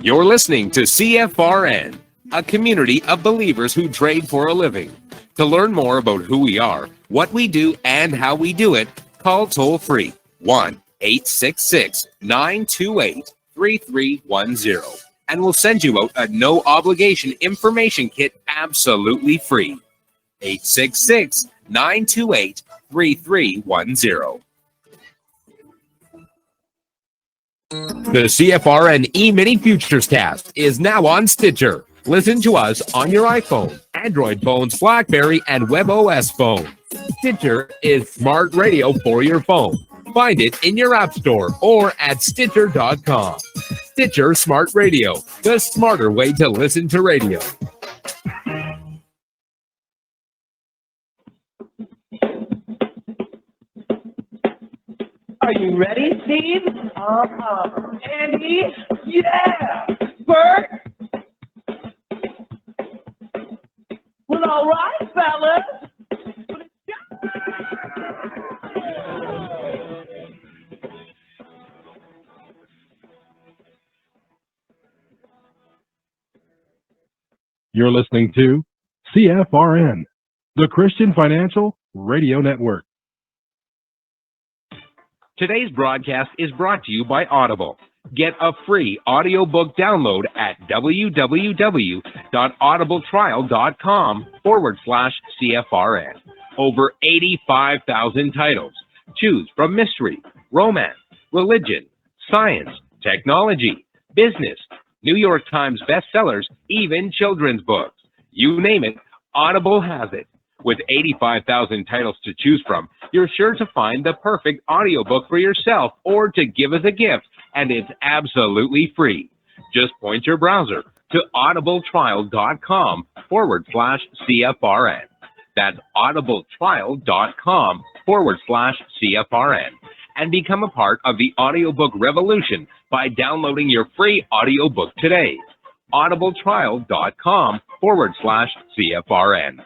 You're listening to CFRN, a community of believers who trade for a living. To learn more about who we are, what we do, and how we do it, call toll-free 1-866-928-3310, and we'll send you out a no-obligation information kit absolutely free. 866-928-3310. The CFRN Emini Futures cast is now on Stitcher. Listen to us on your iPhone, Android phones, BlackBerry, and WebOS phone. Stitcher is smart radio for your phone. Find it in your app store or at Stitcher.com. Stitcher Smart Radio, the smarter way to listen to radio. Are you ready, Steve? Andy? Yeah! Bert? Well, all right, fellas. You're listening to CFRN, the Christian Financial Radio Network. Today's broadcast is brought to you by Audible. Get a free audiobook download at www.audibletrial.com/CFRN. Over 85,000 titles. Choose from mystery, romance, religion, science, technology, business, New York Times bestsellers, even children's books. You name it, Audible has it. With 85,000 titles to choose from, you're sure to find the perfect audiobook for yourself or to give as a gift, and it's absolutely free. Just point your browser to audibletrial.com/CFRN. That's audibletrial.com/CFRN. And become a part of the audiobook revolution by downloading your free audiobook today. audibletrial.com/CFRN.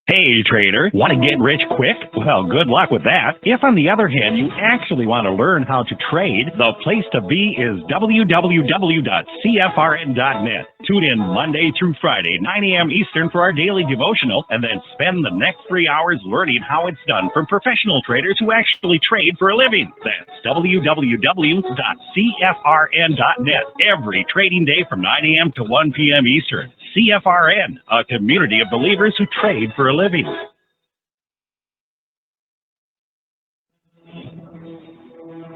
Hey trader, want to get rich quick? Well, good luck with that. If on the other hand you actually want to learn how to trade, the place to be is www.cfrn.net. Tune in Monday through Friday, 9 a.m. Eastern for our daily devotional, and then spend the next 3 hours learning how it's done from professional traders who actually trade for a living. That's www.cfrn.net every trading day from 9 a.m. to 1 p.m. Eastern. CFRN, a community of believers who trade for a living.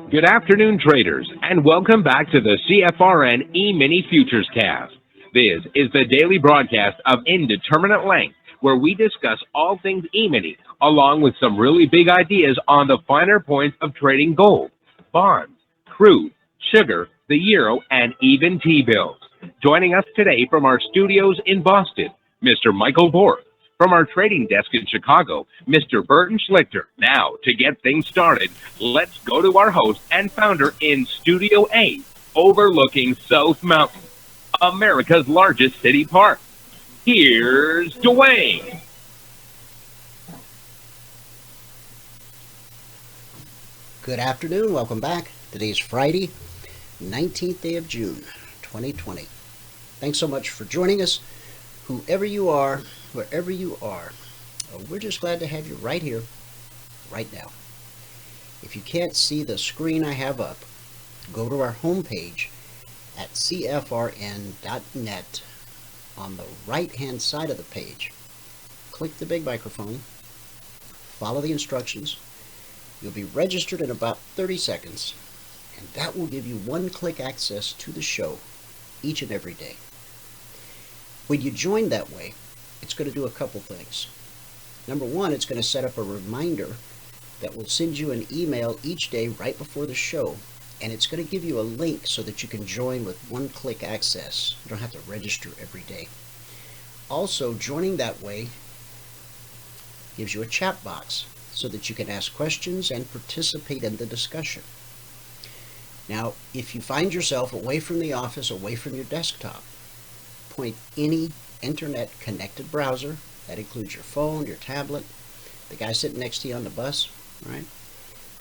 Good afternoon, traders, and welcome back to the CFRN Emini Futures cast. This is the daily broadcast of Indeterminate Length, where we discuss all things Emini, along with some really big ideas on the finer points of trading gold, bonds, crude, sugar, the euro, and even T-bills. Joining us today from our studios in Boston, Mr. Michael Borth. From our trading desk in Chicago, Mr. Burton Schlichter. Now, to get things started, let's go to our host and founder in Studio A, overlooking South Mountain, America's largest city park. Here's Dwayne. Good afternoon. Welcome back. Today's Friday, 19th day of June, 2020. Thanks so much for joining us. Whoever you are, wherever you are, we're just glad to have you right here, right now. If you can't see the screen I have up, go to our homepage at cfrn.net. On the right-hand side of the page, click the big microphone, follow the instructions. You'll be registered in about 30 seconds, and that will give you one-click access to the show each and every day. When you join that way, it's going to do a couple things. Number one, it's going to set up a reminder that will send you an email each day right before the show, and it's going to give you a link so that you can join with one-click access. You don't have to register every day. Also, joining that way gives you a chat box so that you can ask questions and participate in the discussion. Now, if you find yourself away from the office, away from your desktop, point any internet-connected browser, that includes your phone, your tablet, the guy sitting next to you on the bus, right?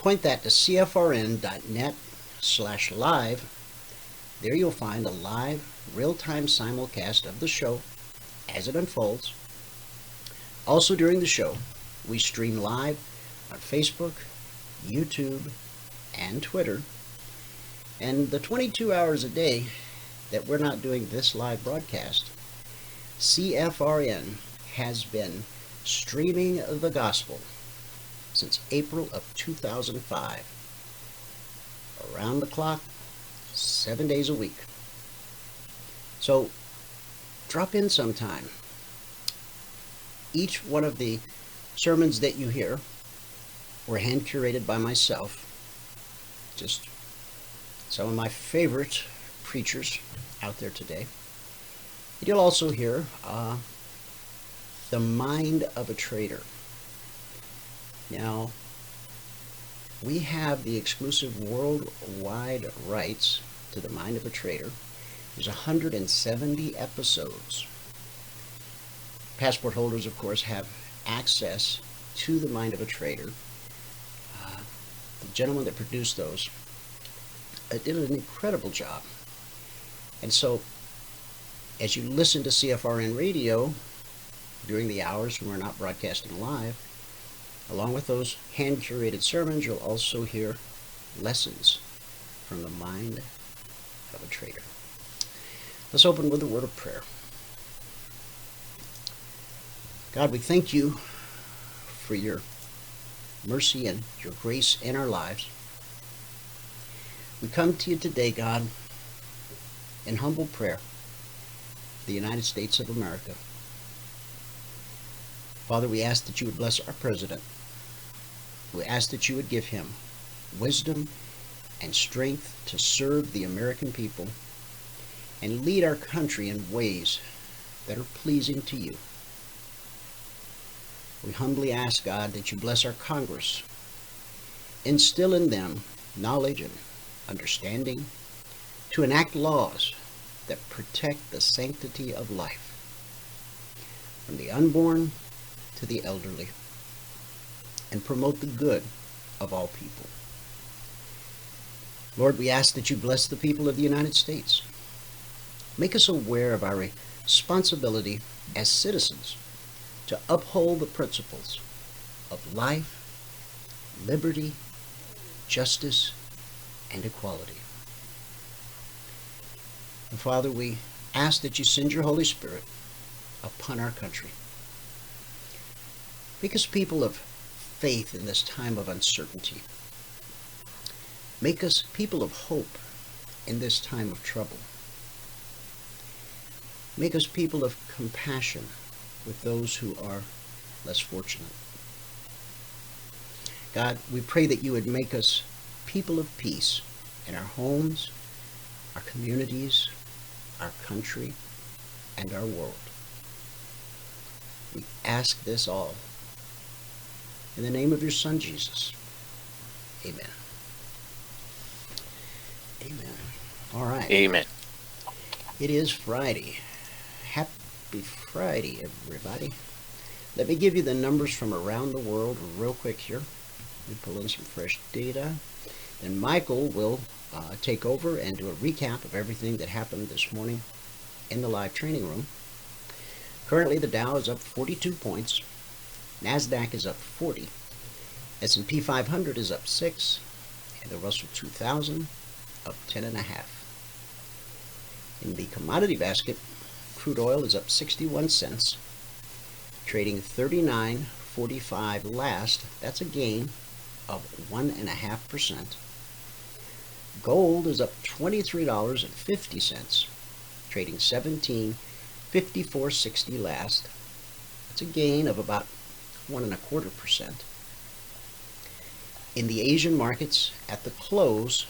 point that to cfrn.net/live. There you'll find a live, real-time simulcast of the show as it unfolds. Also during the show, we stream live on Facebook, YouTube, and Twitter. And the 22 hours a day that we're not doing this live broadcast, CFRN has been streaming the gospel since April of 2005. Around the clock, 7 days a week. So drop in sometime. Each one of the sermons that you hear were hand curated by myself. Just some of my favorite preachers out there today. And you'll also hear The Mind of a Trader. Now, we have the exclusive worldwide rights to The Mind of a Trader. There's 170 episodes. Passport holders, of course, have access to The Mind of a Trader. The gentleman that produced those did an incredible job. And so, as you listen to CFRN radio during the hours when we're not broadcasting live, along with those hand-curated sermons, you'll also hear lessons from the mind of a trader. Let's open with a word of prayer. God, we thank you for your mercy and your grace in our lives. We come to you today, God, in humble prayer for the United States of America. Father, we ask that you would bless our president. We ask that you would give him wisdom and strength to serve the American people and lead our country in ways that are pleasing to you. We humbly ask, God, that you bless our Congress. Instill in them knowledge and understanding to enact laws that protect the sanctity of life, from the unborn to the elderly, and promote the good of all people. Lord, we ask that you bless the people of the United States. Make us aware of our responsibility as citizens to uphold the principles of life, liberty, justice, and equality. And Father, we ask that you send your Holy Spirit upon our country. Make us people of faith in this time of uncertainty. Make us people of hope in this time of trouble. Make us people of compassion with those who are less fortunate. God, we pray that you would make us people of peace in our homes, our communities, our country, and our world. We ask this all in the name of your Son, Jesus. Amen. Amen. All right. Amen. It is Friday. Happy Friday, everybody. Let me give you the numbers from around the world real quick here. Let me pull in some fresh data. Then Michael will take over and do a recap of everything that happened this morning in the live training room. Currently, the Dow is up 42 points. NASDAQ is up 40. S&P 500 is up 6. And the Russell 2000 up 10.5. In the commodity basket, crude oil is up 61 cents, trading 39.45 last. That's a gain of 1.5%. Gold is up $23.50, trading 17.5460 last. That's a gain of about 1.25%. In the Asian markets, at the close,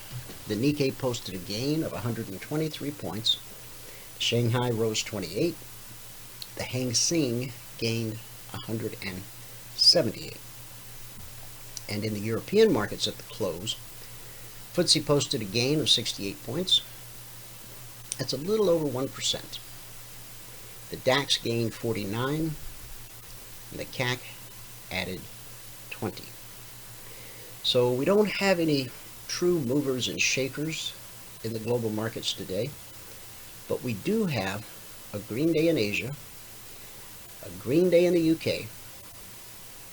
the Nikkei posted a gain of 123 points. Shanghai rose 28. The Hang Seng gained 178. And in the European markets at the close, FTSE posted a gain of 68 points. That's a little over 1%. The DAX gained 49, and the CAC added 20. So we don't have any true movers and shakers in the global markets today, but we do have a green day in Asia, a green day in the UK,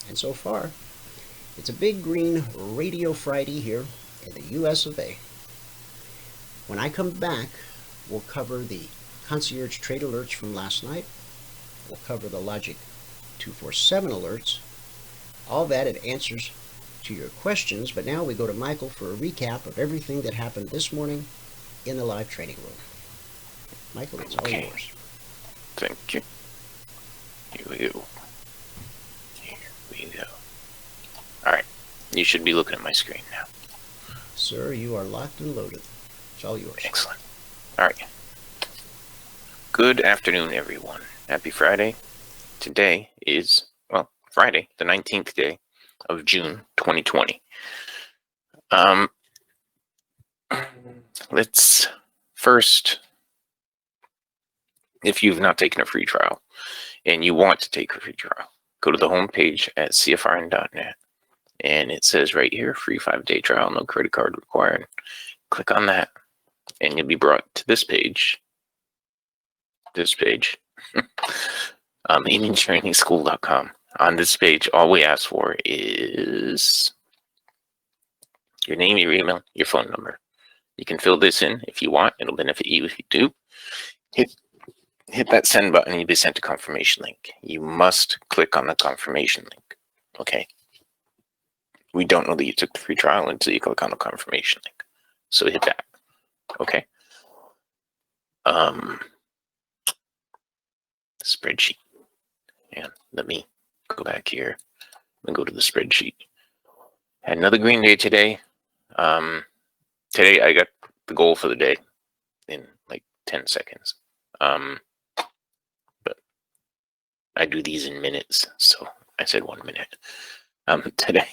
and so far it's a big green Radio Friday here in the US of A. When I come back, we'll cover the Concierge Trade Alerts from last night. We'll cover the Logic 247 alerts. All that and answers to your questions, but now we go to Michael for a recap of everything that happened this morning in the live trading room. Michael, it's all yours. Thank you. Here we go. Here we go. Alright, you should be looking at my screen now. Sir, you are locked and loaded. It's all yours. Excellent. Alright. Good afternoon, everyone. Happy Friday. Today is, well, Friday, the 19th day of June 2020. Let's first, if you've not taken a free trial and you want to take a free trial, go to the home page at CFRN.net, and it says right here, free 5-day trial, no credit card required. Click on that and you'll be brought to this page. EminiTrainingschool.com. On this page, all we ask for is your name, your email, your phone number. You can fill this in if you want. It'll benefit you if you do. Hit that send button and you'll be sent a confirmation link. You must click on the confirmation link. Okay? We don't know that you took the free trial until you click on the confirmation link. So hit that. Okay? Spreadsheet. And let me go back here and go to the spreadsheet. Had another green day today. Today I got the goal for the day in like 10 seconds. But I do these in minutes, so I said 1 minute. Today,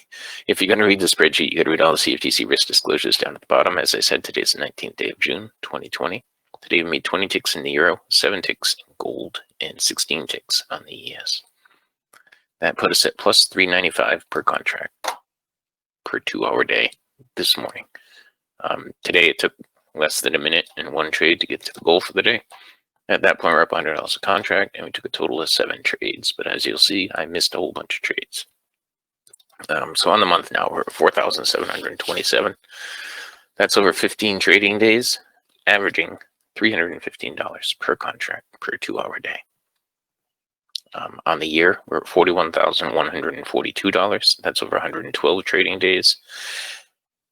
if you're going to read the spreadsheet, you got to read all the CFTC risk disclosures down at the bottom. As I said, today's the 19th day of June, 2020. Today we made 20 ticks in the euro, 7 ticks in gold, and 16 ticks on the ES. That put us at plus 395 per contract per 2-hour day this morning. Today it took less than a minute in one trade to get to the goal for the day. At that point, we're up $100 a contract, and we took a total of 7 trades. But as you'll see, I missed a whole bunch of trades. So on the month now, we're at 4,727. That's over 15 trading days, averaging $315 per contract per 2-hour day. On the year, we're at $41,142. That's over 112 trading days,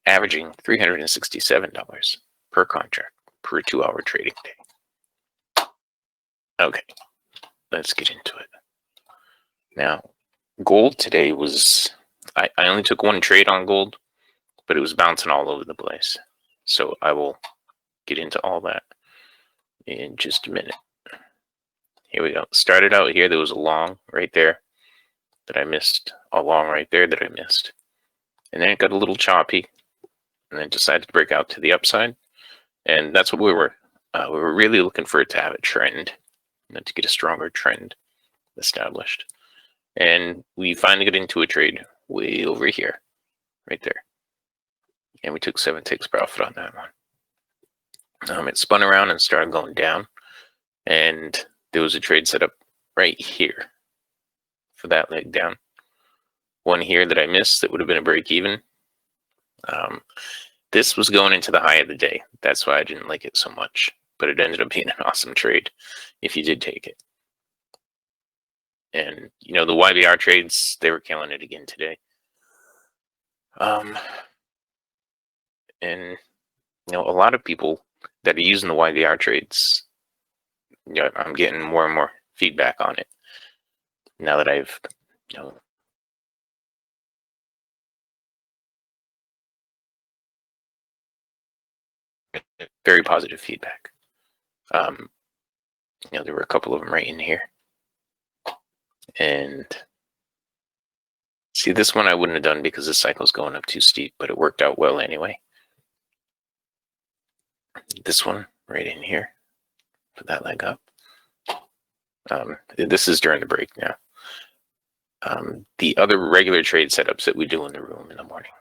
averaging $367 per contract per 2-hour trading day. Okay, let's get into it. Now, gold today was, I only took 1 trade on gold, but it was bouncing all over the place. So I will get into all that in just a minute. Here we go. Started out here. There was a long right there that I missed. A long right there that I missed. And then it got a little choppy and then decided to break out to the upside. And that's what we were. We were really looking for it to have a trend, to get a stronger trend established. And we finally got into a trade way over here, right there. And we took 7 ticks profit on that one. It spun around and started going down. And there was a trade set up right here for that leg down. One here that I missed that would have been a break even. This was going into the high of the day. That's why I didn't like it so much. But it ended up being an awesome trade if you did take it. And, the YBR trades, they were killing it again today. And, a lot of people that are using the YBR trades, I'm getting more and more feedback on it now that I've, very positive feedback. There were a couple of them right in here. And see, this one I wouldn't have done because this cycle's going up too steep, but it worked out well anyway. This one right in here, put that leg up. This is during the break now. The other regular trade setups that we do in the room in the morning,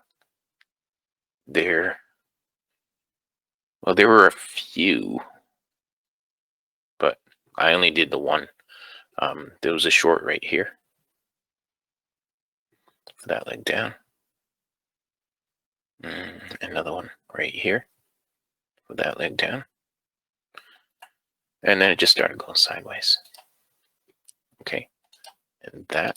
there were a few, but I only did the one. There was a short right here for that leg down. Another one right here for that leg down. And then it just started going sideways. Okay, and that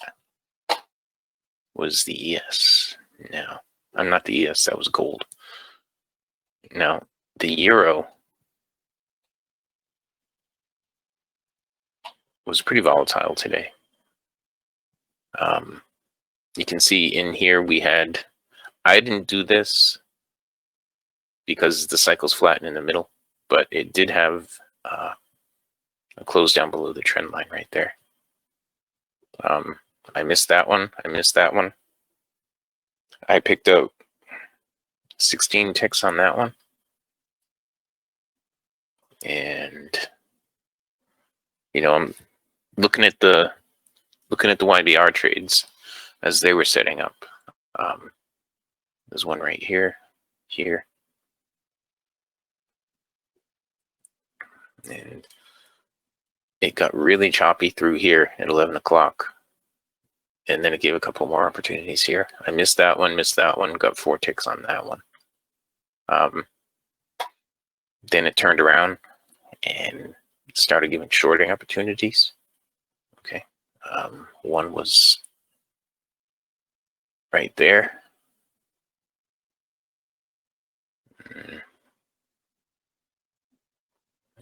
was the ES. Now, I'm not the ES, that was gold. Now, the euro was pretty volatile today. You can see in here we had, I didn't do this because the cycle's flattened in the middle, but it did have a close down below the trend line right there. I missed that one. I missed that one. I picked up 16 ticks on that one. And you know, I'm looking at the YBR trades as they were setting up. There's one right here, here. And it got really choppy through here at 11 o'clock. And then it gave a couple more opportunities here. I missed that one, got 4 ticks on that one. Then it turned around and started giving shorting opportunities. Okay. One was right there.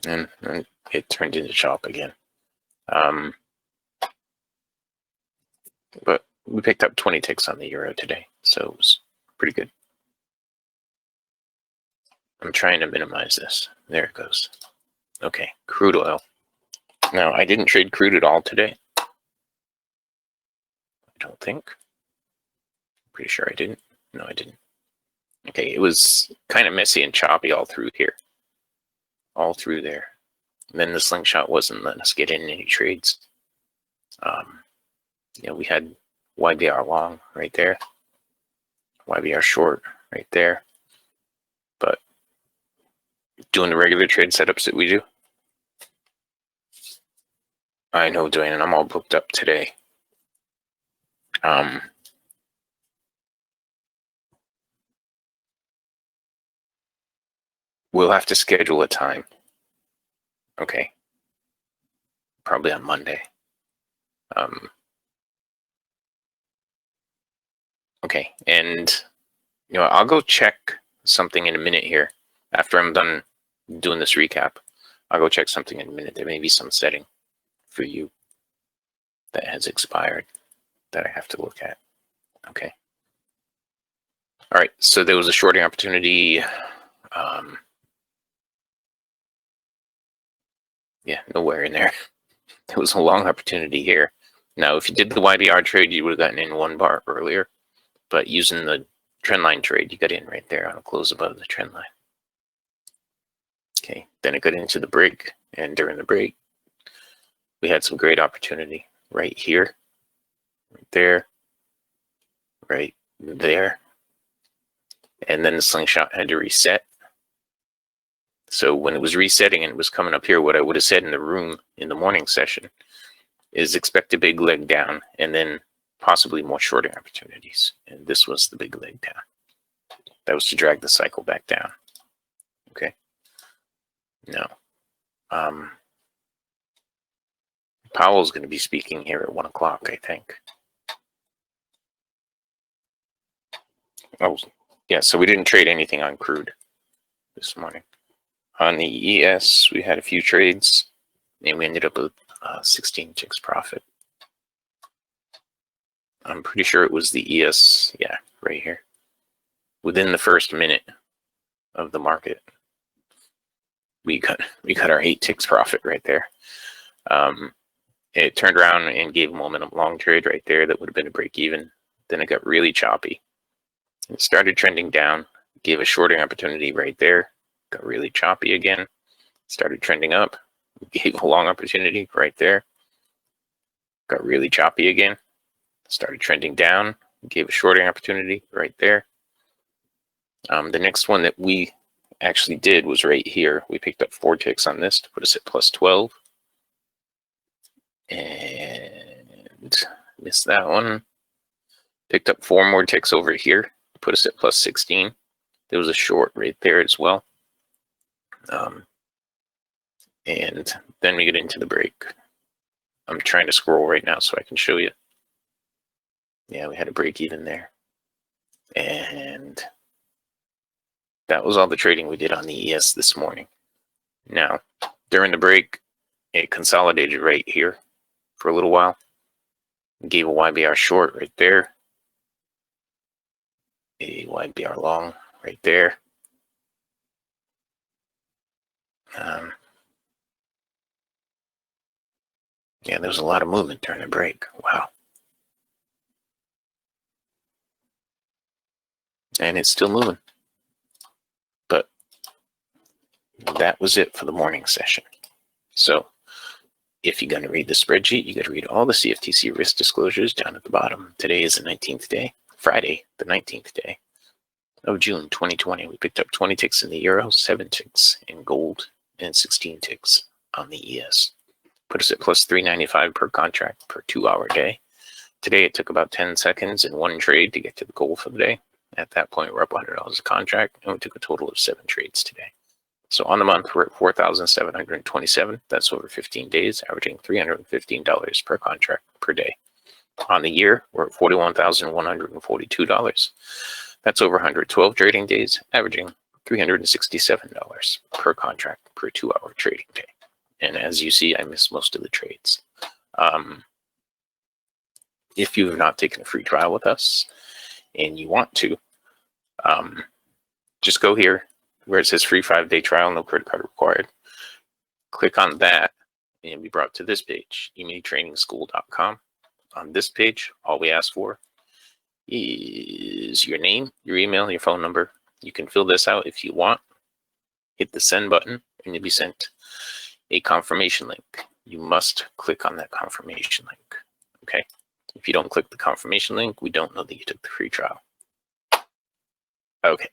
And it turned into chop again. But we picked up 20 ticks on the euro today, so it was pretty good. I'm trying to minimize this. There it goes. Okay, crude oil. Now, I didn't trade crude at all today. I don't think. Pretty sure I didn't. No, I didn't. Okay, it was kind of messy and choppy all through here. All through there. And then the slingshot wasn't letting us get in any trades. You know, we had YBR long right there. YBR short right there. But doing the regular trade setups that we do, I know, Dwayne, and I'm all booked up today. We'll have to schedule a time. Okay. Probably on Monday. Okay, and you know, I'll go check something in a minute here. After I'm done doing this recap, I'll go check something in a minute. There may be some setting for you that has expired that I have to look at. Okay. All right, so there was a shorting opportunity. Yeah, nowhere in there. There was a long opportunity here. Now, if you did the YBR trade, you would have gotten in 1 bar earlier. But using the trendline trade, you got in right there on a close above the trend line. Okay, then it got into the break, and during the break, we had some great opportunity right here, right there, right there, and then the slingshot had to reset. So when it was resetting and it was coming up here, what I would have said in the room in the morning session is expect a big leg down and then possibly more shorting opportunities. And this was the big leg down. That was to drag the cycle back down. Okay. No. Powell's going to be speaking here at 1 o'clock, I think. Oh, yeah, so we didn't trade anything on crude this morning. On the ES, we had a few trades, and we ended up with 16 ticks profit. I'm pretty sure it was the ES, yeah, right here. Within the first minute of the market, we got our 8 ticks profit right there. It turned around and gave a momentum long trade right there that would have been a break even. Then it got really choppy. It started trending down, gave a shorting opportunity right there, got really choppy again, started trending up, gave a long opportunity right there, got really choppy again, started trending down, gave a shorting opportunity right there, The next one that we actually did was right here. We picked up 4 ticks on this to put us at plus 12. And missed that one. Picked up 4 more ticks over here to put us at plus 16. There was a short right there as well. And then we get into the break. I'm trying to scroll right now so I can show you. Yeah, we had a break even there. And that was all the trading we did on the ES this morning. Now, during the break, it consolidated right here for a little while. Gave a YBR short right there. A YBR long right there. Yeah, there was a lot of movement during the break. Wow. And it's still moving. But that was it for the morning session. So if you're going to read the spreadsheet, you got to read all the CFTC risk disclosures down at the bottom. Today is the 19th day, Friday, the 19th day of June 2020. We picked up 20 ticks in the euro, 7 ticks in gold, and 16 ticks on the ES. Put us at plus 395 per contract per 2-hour day. Today it took about 10 seconds in one trade to get to the goal for the day. At that point, we're up $100 a contract, and we took a total of 7 trades today. So on the month, we're at $4,727. That's over 15 days, averaging $315 per contract per day. On the year, we're at $41,142. That's over 112 trading days, averaging $367 per contract per 2-hour trading day. And as you see, I missed most of the trades. If you have not taken a free trial with us and you want to, just go here where it says free 5-day trial, no credit card required. Click on that and you'll be brought to this page, eminitrainingschool.com. On this page, all we ask for is your name, your email, your phone number. You can fill this out if you want. Hit the send button and you'll be sent a confirmation link. You must click on that confirmation link. Okay? If you don't click the confirmation link, we don't know that you took the free trial. Okay.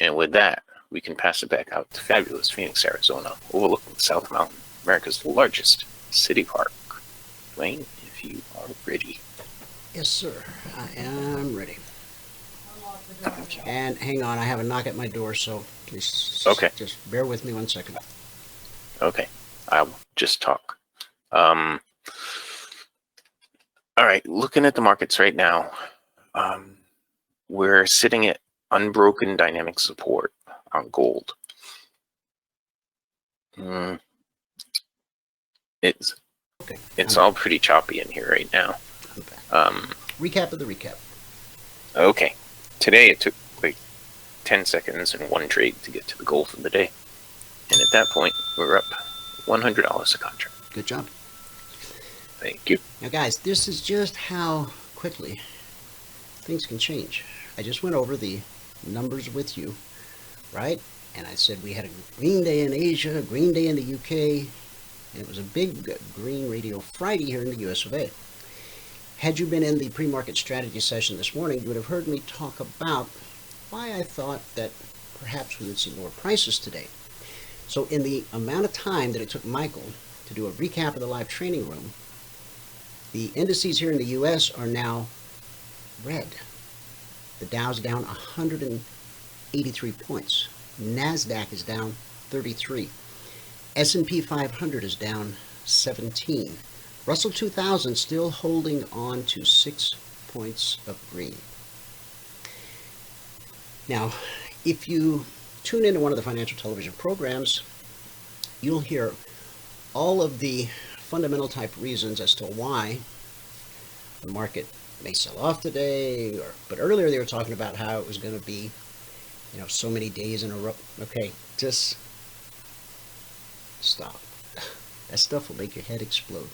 And with that, we can pass it back out to fabulous Phoenix, Arizona, overlooking the South Mountain, America's largest city park. Dwayne, if you are ready. Yes, sir. I am ready. And hang on, I have a knock at my door, so please just bear with me 1 second. Okay, I'll just talk. All right, looking at the markets right now, we're sitting at unbroken dynamic support on gold. It's all pretty choppy in here right now. Recap of the recap. Okay, today it took like 10 seconds in one trade to get to the goal for the day. And at that point, we're up $100 a contract. Good job. Thank you. Now, guys, this is just how quickly things can change. I just went over the numbers with you, right? And I said we had a green day in Asia, a green day in the UK, and it was a big green radio Friday here in the US of A. Had you been in the pre-market strategy session this morning, you would have heard me talk about why I thought that perhaps we would see lower prices today. So in the amount of time that it took Michael to do a recap of the live training room, the indices here in the US are now red. The Dow's down 183 points. NASDAQ is down 33. S&P 500 is down 17. Russell 2000 still holding on to 6 points of green. Now, if you tune into one of the financial television programs, you'll hear all of the fundamental type reasons as to why the market may sell off today, but earlier they were talking about how it was going to be, so many days in a row. Okay, just stop. That stuff will make your head explode.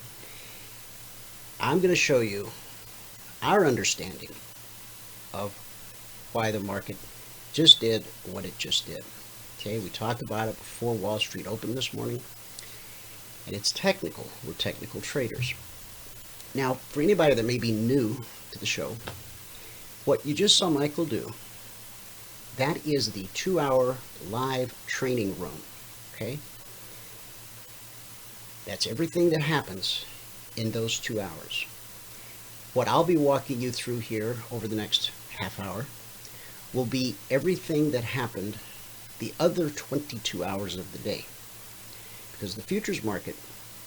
I'm going to show you our understanding of why the market just did what it just did. Okay, we talked about it before Wall Street opened this morning, and it's technical. We're technical traders. Now, for anybody that may be new to the show, what you just saw Michael do that is the 2-hour live training room, okay? That's everything that happens in those 2 hours. What I'll be walking you through here over the next half hour will be everything that happened the other 22 hours of the day. Because the futures market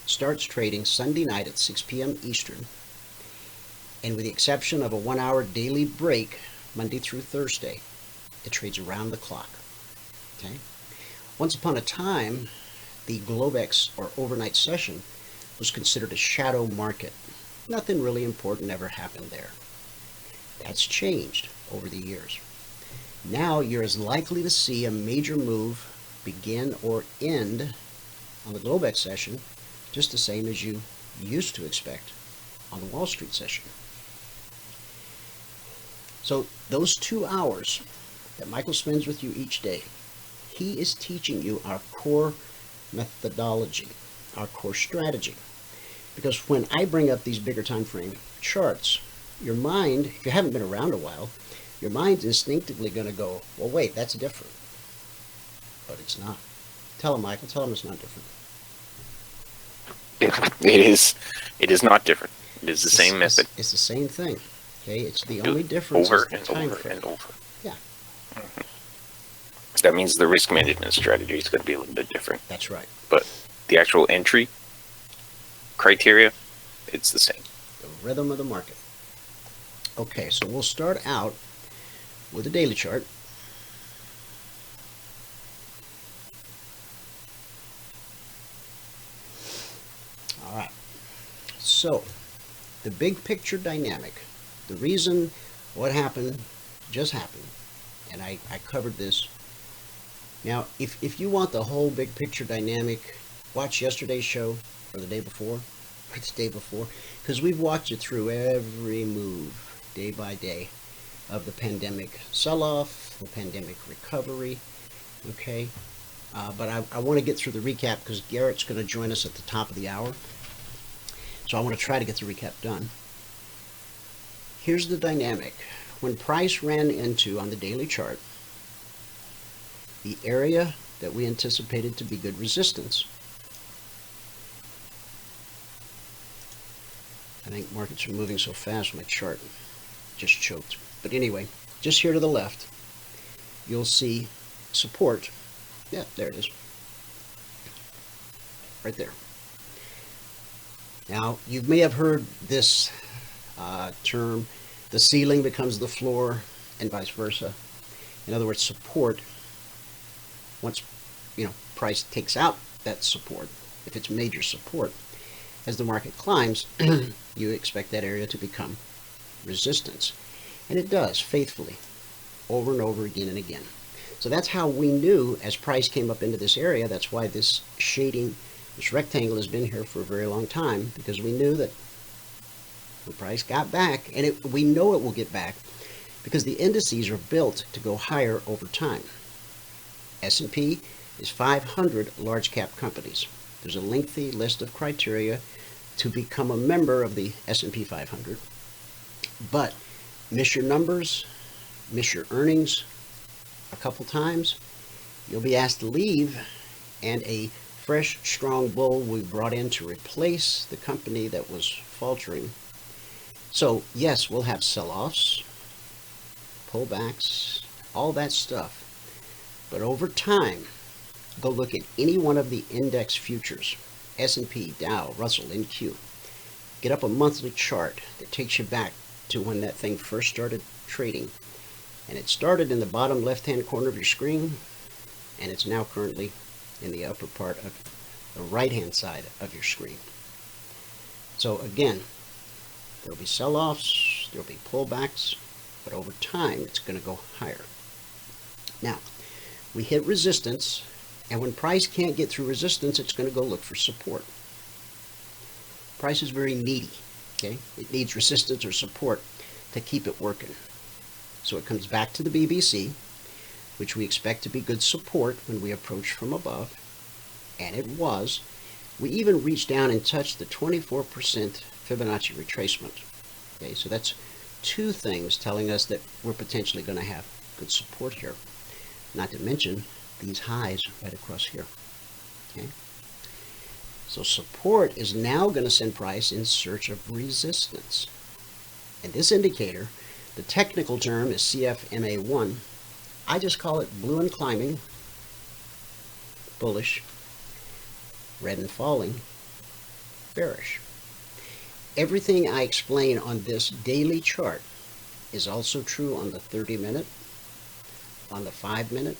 starts trading Sunday night at 6 p.m. Eastern, and with the exception of a 1-hour daily break, Monday through Thursday, it trades around the clock. Okay? Once upon a time, the Globex or overnight session was considered a shadow market. Nothing really important ever happened there. That's changed over the years. Now you're as likely to see a major move begin or end on the Globex session just the same as you used to expect on the Wall Street session. So those 2 hours that Michael spends with you each day, he is teaching you our core methodology, our core strategy. Because when I bring up these bigger time frame charts, your mind, if you haven't been around a while, your mind's instinctively going to go, well, wait, that's different. But it's not. Tell him, Michael, tell him it's not different. It is not different. It is the same method. It's the same thing. Okay, it's the only difference over is the and time over frame. and over. Yeah. That means the risk management strategy is going to be a little bit different. That's right. But the actual entry criteria, it's the same. The rhythm of the market. Okay, so we'll start out with a daily chart. All right. So, the big picture dynamic, the reason what happened just happened, and I covered this. Now, if you want the whole big picture dynamic, watch yesterday's show, or the day before, or the day before, because we've walked you through every move, day by day, of the pandemic sell-off, the pandemic recovery, okay? But I want to get through the recap because Garrett's going to join us at the top of the hour. So I want to try to get the recap done. Here's the dynamic. When price ran into, on the daily chart, the area that we anticipated to be good resistance, I think markets are moving so fast, my chart just choked. But anyway, just here to the left, you'll see support. Yeah, there it is. Right there. Now, you may have heard this term, the ceiling becomes the floor, and vice versa. In other words, support, once price takes out that support, if it's major support, as the market climbs, you expect that area to become resistance. And it does, faithfully, over and over again and again. So that's how we knew as price came up into this area, that's why this shading, this rectangle has been here for a very long time, because we knew that when price got back, and we know it will get back, because the indices are built to go higher over time. S&P is 500 large cap companies. There's a lengthy list of criteria to become a member of the S&P 500. But miss your numbers, miss your earnings a couple times, you'll be asked to leave, and a fresh, strong bull will be brought in to replace the company that was faltering. So yes, we'll have sell-offs, pullbacks, all that stuff. But over time, go look at any one of the index futures, S&P, Dow, Russell, NQ. Get up a monthly chart that takes you back to when that thing first started trading. And it started in the bottom left-hand corner of your screen, and it's now currently in the upper part of the right-hand side of your screen. So again, there'll be sell-offs, there'll be pullbacks, but over time, it's going to go higher. Now, we hit resistance, and when price can't get through resistance, it's going to go look for support. Price is very needy, okay? It needs resistance or support to keep it working. So it comes back to the BBC, which we expect to be good support when we approach from above, and it was. We even reached down and touched the 24% Fibonacci retracement. Okay, so that's two things telling us that we're potentially going to have good support here. not to mention these highs right across here. Okay? So support is now going to send price in search of resistance. And this indicator, the technical term is CFMA1. I just call it blue and climbing, bullish, red and falling, bearish. Everything I explain on this daily chart is also true on the 30-minute, on the 5-minute,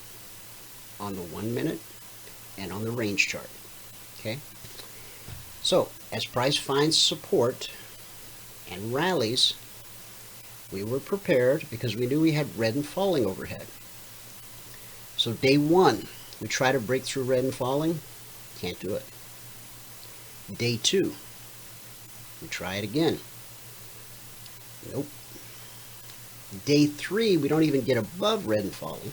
on the 1-minute, and on the range chart. Okay? So, as price finds support and rallies, we were prepared because we knew we had red and falling overhead. So day one, we try to break through red and falling, can't do it. Day two, we try it again. Nope. Day three, we don't even get above red and falling.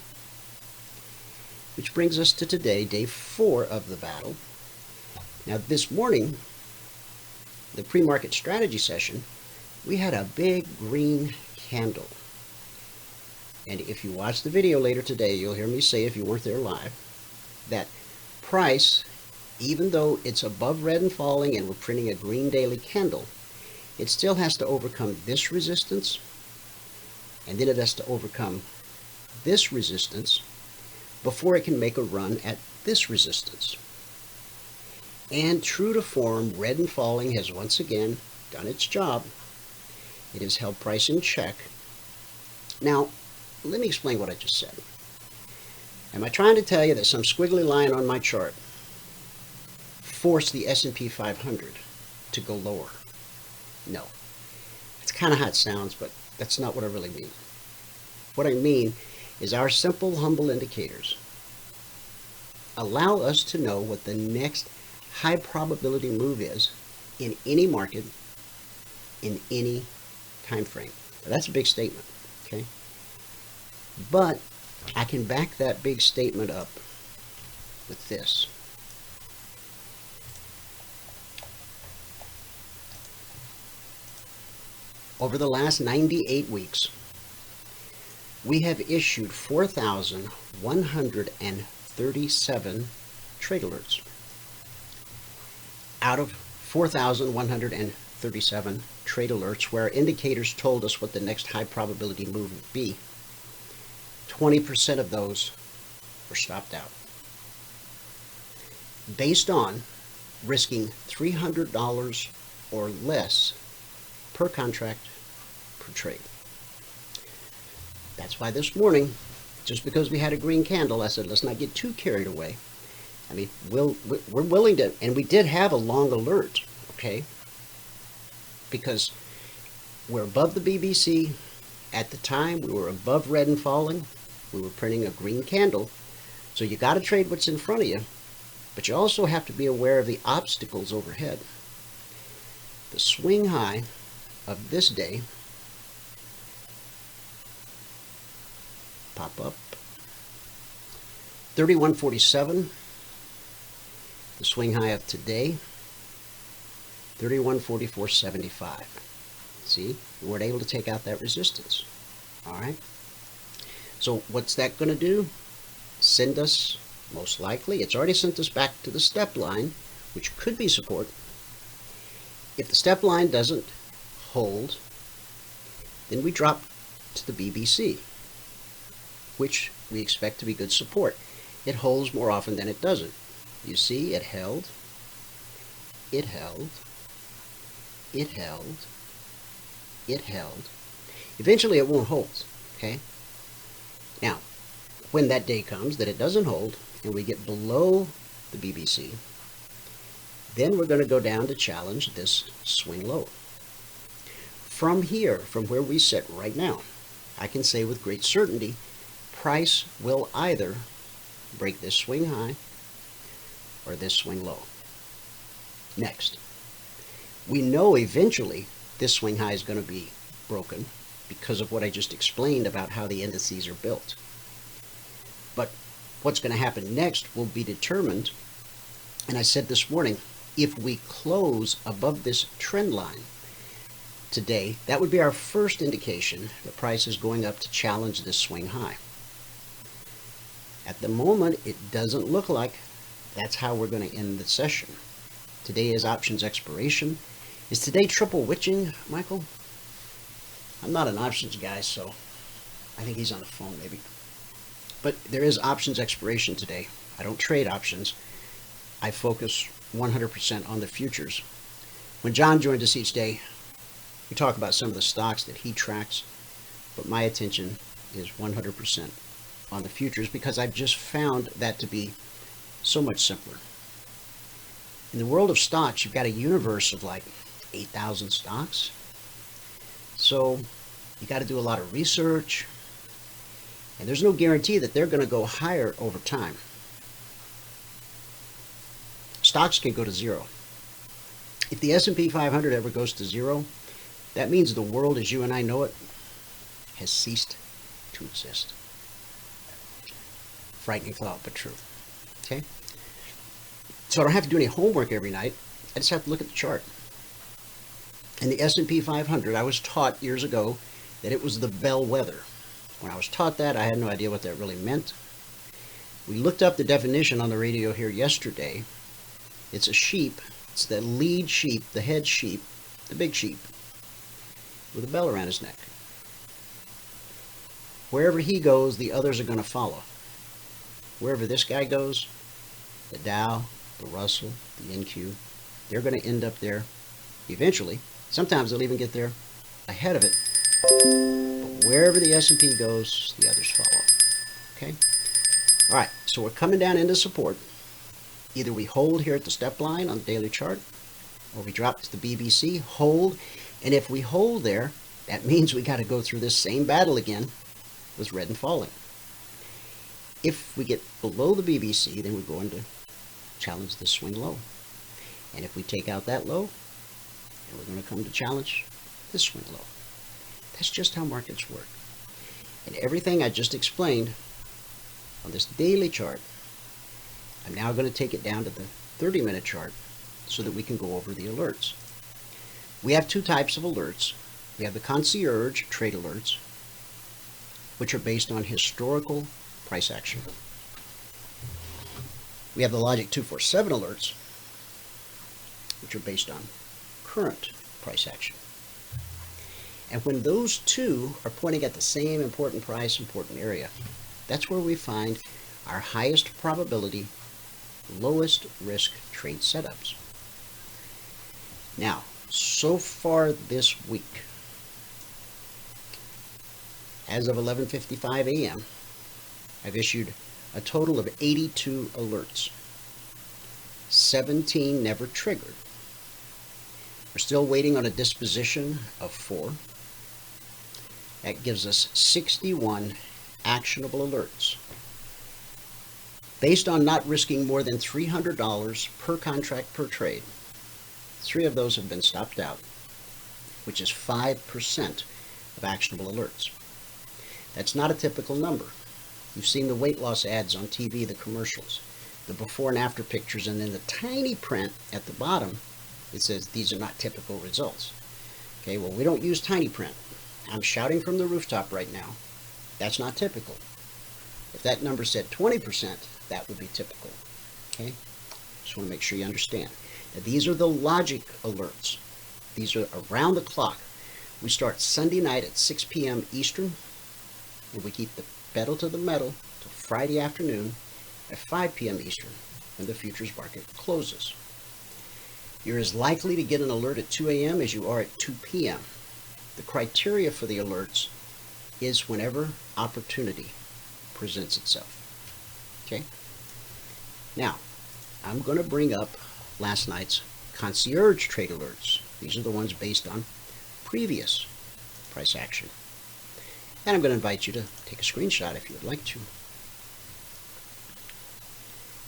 Which brings us to today, day 4 of the battle. Now this morning, the pre-market strategy session, we had a big green candle. And if you watch the video later today, you'll hear me say, if you weren't there live, that price, even though it's above red and falling and we're printing a green daily candle, it still has to overcome this resistance, and then it has to overcome this resistance before it can make a run at this resistance. And true to form, red and falling has once again done its job. It has held price in check. Now, let me explain what I just said. Am I trying to tell you that some squiggly line on my chart forced the S&P 500 to go lower? No. It's kind of how it sounds, but that's not what I really mean. What I mean is our simple, humble indicators allow us to know what the next high probability move is in any market, in any time frame. Now, that's a big statement, okay? But I can back that big statement up with this. Over the last 98 weeks, we have issued 4,137 trade alerts. Out of 4,137 trade alerts where indicators told us what the next high probability move would be, 20% of those were stopped out, based on risking $300 or less per contract per trade. That's why this morning, just because we had a green candle, I said, let's not get too carried away. I mean, we're willing to, and we did have a long alert, okay? Because we're above the BBC. At the time, we were above red and falling. We were printing a green candle. So you got to trade what's in front of you, but you also have to be aware of the obstacles overhead. The swing high of this day, pop up, 3147. The swing high of today, 3144.75. See, we weren't able to take out that resistance. All right. So what's that going to do? Send us, most likely, it's already sent us back to the step line, which could be support. If the step line doesn't hold, then we drop to the BBC, which we expect to be good support. It holds more often than it doesn't. You see, it held, it held, it held, it held. Eventually it won't hold, okay? Now, when that day comes that it doesn't hold and we get below the BBC, then we're going to go down to challenge this swing low. From here, from where we sit right now, I can say with great certainty, price will either break this swing high or this swing low. Next, we know eventually this swing high is going to be broken because of what I just explained about how the indices are built. But what's going to happen next will be determined, and I said this morning, if we close above this trend line today, that would be our first indication that price is going up to challenge this swing high. At the moment, it doesn't look like that's how we're going to end the session. Today is options expiration. Is today triple witching, Michael? I'm not an options guy, so I think he's on the phone maybe. But there is options expiration today. I don't trade options. I focus 100% on the futures. When John joins us each day, we talk about some of the stocks that he tracks, but my attention is 100% on the futures because I've just found that to be so much simpler. In the world of stocks, you've got a universe of like 8,000 stocks. So you got to do a lot of research, and there's no guarantee that they're going to go higher over time. Stocks can go to zero. If the S&P 500 ever goes to zero, that means the world as you and I know it has ceased to exist. Frightening thought, but true. Okay? So I don't have to do any homework every night. I just have to look at the chart. In the S&P 500, I was taught years ago that it was the bellwether. When I was taught that, I had no idea what that really meant. We looked up the definition on the radio here yesterday. It's a sheep. It's the lead sheep, the head sheep, the big sheep, with a bell around his neck. Wherever he goes, the others are going to follow. Wherever this guy goes, the Dow, the Russell, the NQ, they're going to end up there eventually. Sometimes they'll even get there ahead of it. But wherever the S&P goes, the others follow. Okay? All right, so we're coming down into support. Either we hold here at the step line on the daily chart, or we drop to the BBC, hold, and if we hold there, that means we got to go through this same battle again with red and falling. If we get below the BBC, then we're going to challenge the swing low. And if we take out that low, then we're going to come to challenge this swing low. That's just how markets work. And everything I just explained on this daily chart, I'm now going to take it down to the 30-minute chart so that we can go over the alerts. We have two types of alerts. We have the Concierge Trade Alerts, which are based on historical price action. We have the Logic 247 alerts, which are based on current price action. And when those two are pointing at the same important price, important area, that's where we find our highest probability, lowest risk trade setups. Now, so far this week, as of 11:55 a.m., I've issued a total of 82 alerts. 17 never triggered. We're still waiting on a disposition of 4. That gives us 61 actionable alerts. Based on not risking more than $300 per contract per trade, 3 of those have been stopped out, which is 5% of actionable alerts. That's not a typical number. You've seen the weight loss ads on TV, the commercials, the before and after pictures, and then the tiny print at the bottom, it says these are not typical results. Okay, well, we don't use tiny print. I'm shouting from the rooftop right now. That's not typical. If that number said 20%, that would be typical. Okay? Just want to make sure you understand. Now, these are the logic alerts. These are around the clock. We start Sunday night at 6 p.m. Eastern, and we keep the pedal to the metal till Friday afternoon at 5 p.m. Eastern, when the futures market closes. You're as likely to get an alert at 2 a.m. as you are at 2 p.m. The criteria for the alerts is whenever opportunity presents itself. Okay? Now, I'm going to bring up last night's Concierge Trade Alerts. These are the ones based on previous price action. And I'm going to invite you to take a screenshot if you would like to.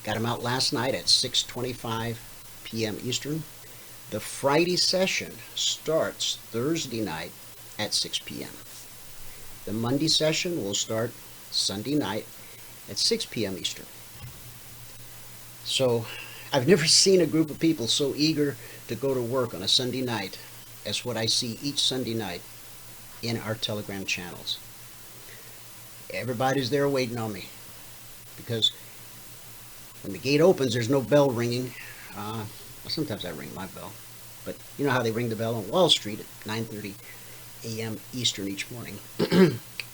Got them out last night at 6:25 p.m. Eastern. The Friday session starts Thursday night at 6 p.m. The Monday session will start Sunday night at 6 p.m. Eastern. So I've never seen a group of people so eager to go to work on a Sunday night as what I see each Sunday night in our Telegram channels. Everybody's there waiting on me because when the gate opens, there's no bell ringing. Sometimes I ring my bell, but you know how they ring the bell on Wall Street at 9:30 a.m. Eastern each morning.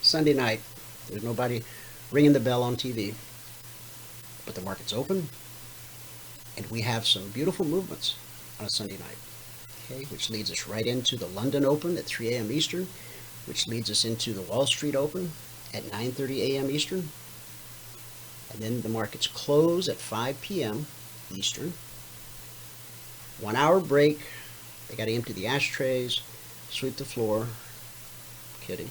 Sunday night, there's nobody ringing the bell on TV, but the market's open, and we have some beautiful movements on a Sunday night, okay, which leads us right into the London Open at 3 a.m. Eastern, which leads us into the Wall Street Open at 9:30 a.m. Eastern, and then the markets close at 5 p.m. Eastern. 1 hour break. They got to empty the ashtrays, sweep the floor. Kidding.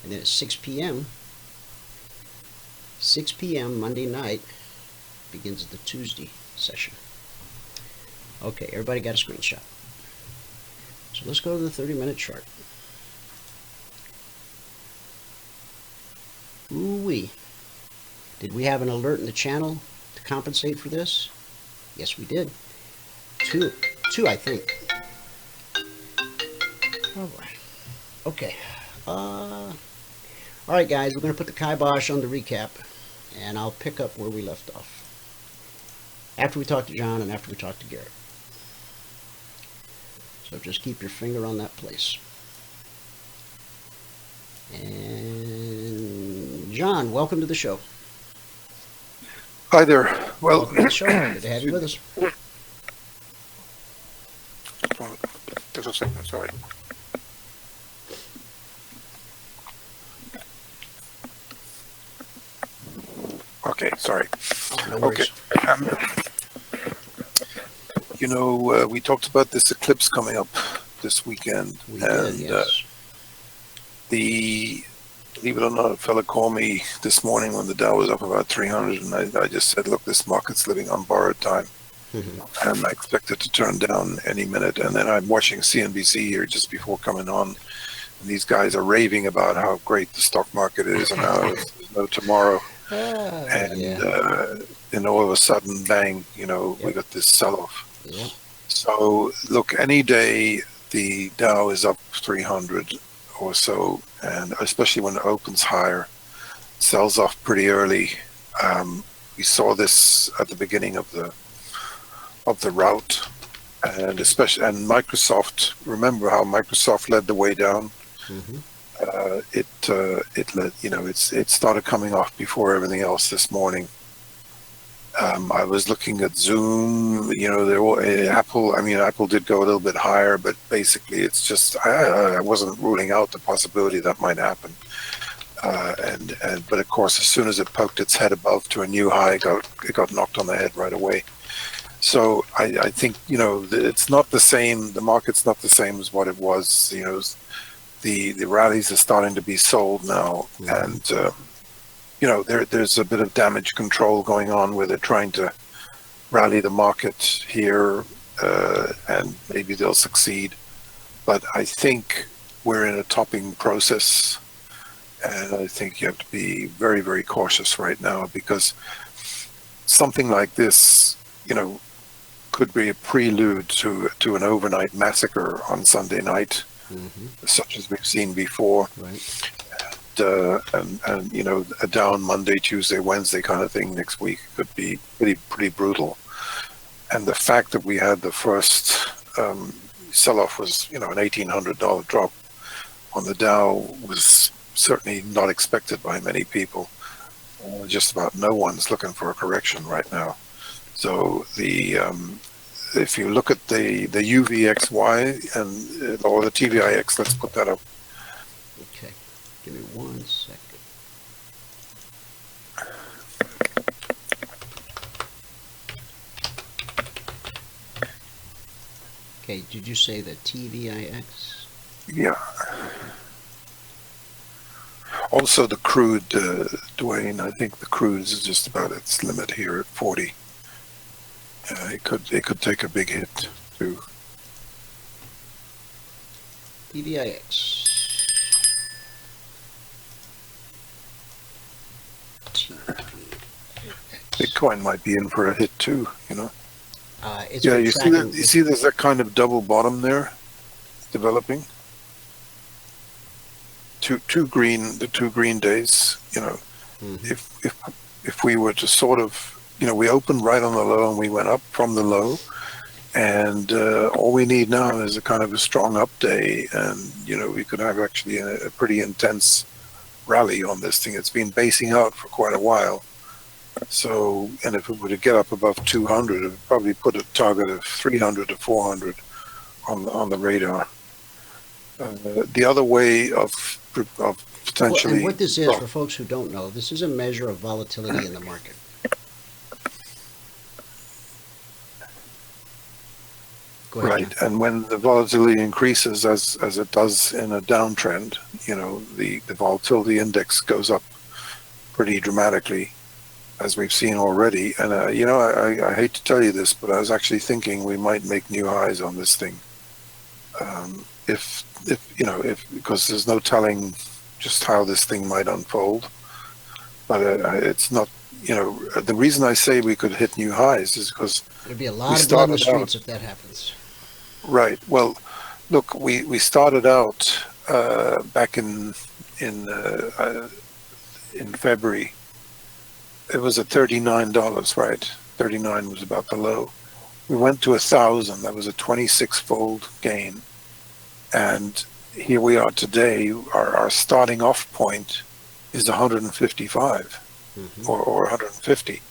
And then at 6 p.m. Monday night begins the Tuesday session. Okay, everybody got a screenshot. So let's go to the 30-minute chart. Ooh-wee. Did we have an alert in the channel to compensate for this? Yes, we did. Two, I think. Oh boy. Okay. All right, guys, we're going to put the kibosh on the recap, and I'll pick up where we left off after we talk to John and after we talk to Garrett. So just keep your finger on that place. And John, welcome to the show. Hi there. Well, Welcome to the show. Good to have you with us. just a second, sorry. Okay, sorry. No worries. Okay. We talked about this eclipse coming up this weekend. We did, yes. Believe it or not, a fella called me this morning when the Dow was up about 300, and I just said, look, this market's living on borrowed time. Mm-hmm. And I expect it to turn down any minute. And then I'm watching CNBC here just before coming on. And these guys are raving about how great the stock market is and how there's no tomorrow. And all of a sudden, bang, we got this sell-off. Yep. So, look, any day the Dow is up 300 or so, and especially when it opens higher, sells off pretty early. We saw this at the beginning of the route, and Microsoft. Remember how Microsoft led the way down? Mm-hmm. It started coming off before everything else this morning. I was looking at Zoom. Apple. Apple did go a little bit higher, but basically, it's just I wasn't ruling out the possibility that might happen. But of course, as soon as it poked its head above to a new high, it got knocked on the head right away. So I think it's not the same. The market's not the same as what it was. The rallies are starting to be sold now, and there's a bit of damage control going on where they're trying to rally the market here, and maybe they'll succeed. But I think we're in a topping process, and I think you have to be very, very cautious right now, because something like this, could be a prelude to an overnight massacre on Sunday night, such as we've seen before. Right. And a down Monday, Tuesday, Wednesday kind of thing next week could be pretty brutal. And the fact that we had the first sell-off was, an $1,800 drop on the Dow was certainly not expected by many people. Just about no one's looking for a correction right now. So if you look at the UVXY or the TVIX, let's put that up. Okay. Give me 1 second. Okay, did you say the TVIX? Yeah. Also, the crude, Dwayne, I think the crude is just about its limit here at 40. It could take a big hit too. TVIX. Bitcoin might be in for a hit too, It's Yeah, been you tracking- see there's that kind of double bottom there developing. The two green days, Mhm. if if we were to sort of, we opened right on the low and we went up from the low, and all we need now is a kind of a strong up day, and we could have actually a pretty intense rally on this thing. It's been basing out for quite a while. So, and if it were to get up above 200, it would probably put a target of 300 to 400 on the radar. The other way of potentially... Well, and what this is, for folks who don't know, this is a measure of volatility in the market. Go ahead, Right, John. and when the volatility increases, as it does in a downtrend, the volatility index goes up pretty dramatically, as we've seen already. And I hate to tell you this, but I was actually thinking we might make new highs on this thing. If because there's no telling just how this thing might unfold. But it's not, the reason I say we could hit new highs is because There'd be a lot of blood in the streets if that happens. right. Well, look, we started out back in February. It was at $39, right? 39 was about the low. We went to 1,000. That was a 26-fold gain. And here we are today. Our starting off point is 155 or 150. Right.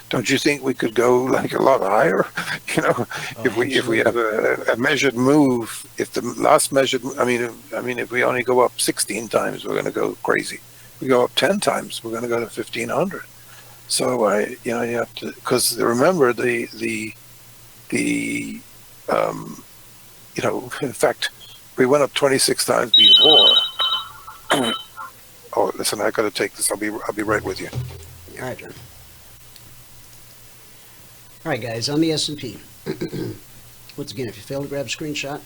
Don't you think we could go like a lot higher? If we have a measured move, if the last measured, if we only go up 16 times, we're going to go crazy. If we go up 10 times, we're going to go to 1,500. So you have to, because remember in fact, we went up 26 times before. Oh, listen, I got to take this. I'll be right with you. All right, John. All right, guys, on the S&P. Once again, if you fail to grab a screenshot,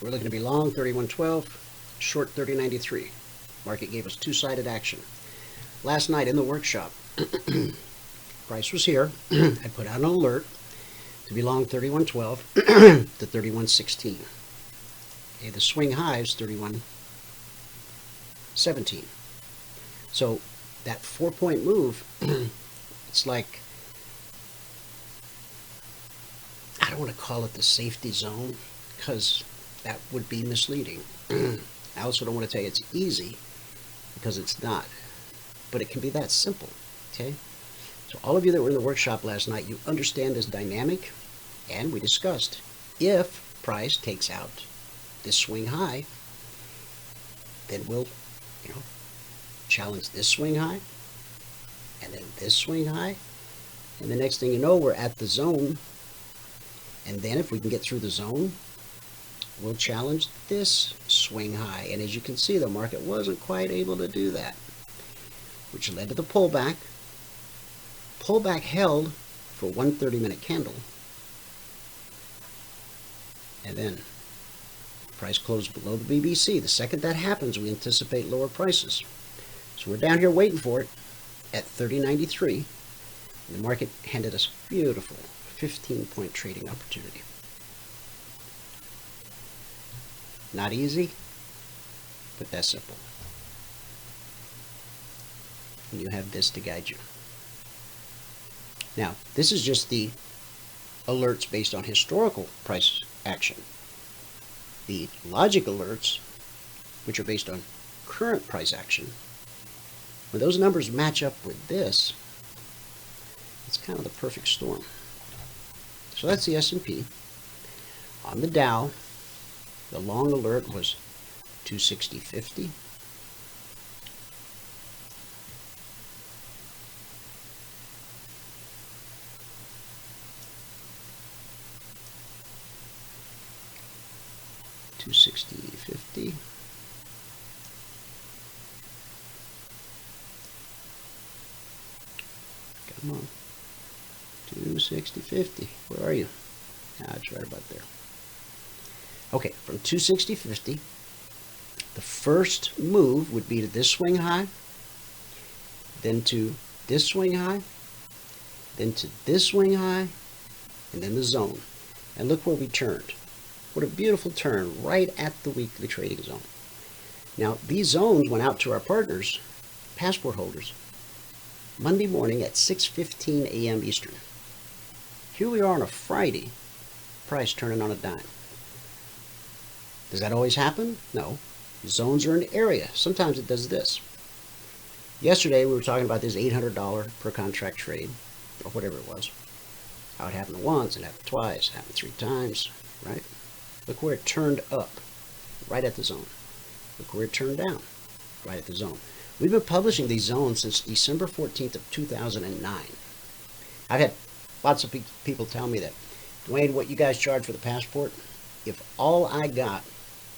we're looking to be long 3112, short 3093. Market gave us two-sided action. Last night in the workshop, price was here. I put out an alert to be long 3112 to 3116. Okay, the swing high is 3117. So that 4-point move, it's like, I don't want to call it the safety zone because that would be misleading. I also don't want to tell you it's easy because it's not. But it can be that simple, okay? So all of you that were in the workshop last night, you understand this dynamic, and we discussed if price takes out this swing high, then we'll, challenge this swing high, and then this swing high, and the next thing you know, we're at the zone, and then if we can get through the zone, we'll challenge this swing high. And as you can see, the market wasn't quite able to do that, which led to the pullback. Pullback held for one 30-minute candle. And then price closed below the BBC. The second that happens, we anticipate lower prices. So we're down here waiting for it at 30.93. And the market handed us a beautiful 15-point trading opportunity. Not easy, but that's simple. And you have this to guide you. Now, this is just the alerts based on historical price action. The logic alerts, which are based on current price action, when those numbers match up with this, it's kind of the perfect storm. So that's the S&P. On the Dow, the long alert was 260.50. $260.50. Come on. 260.50. Where are you? Ah, it's right about there. Okay, from 260.50, the first move would be to this swing high, then to this swing high, then to this swing high, and then the zone. And look where we turned. What a beautiful turn right at the weekly trading zone. Now, these zones went out to our partners, passport holders, Monday morning at 6:15 a.m. Eastern. Here we are on a Friday, price turning on a dime. Does that always happen? No. Zones are an area. Sometimes it does this. Yesterday we were talking about this $800 per contract trade, or whatever it was. How it happened once, it happened twice, it happened 3 times, right? Look where it turned up, right at the zone. Look where it turned down, right at the zone. We've been publishing these zones since December 14th of 2009. I've had lots of people tell me that, Dwayne, what you guys charge for the passport, if all I got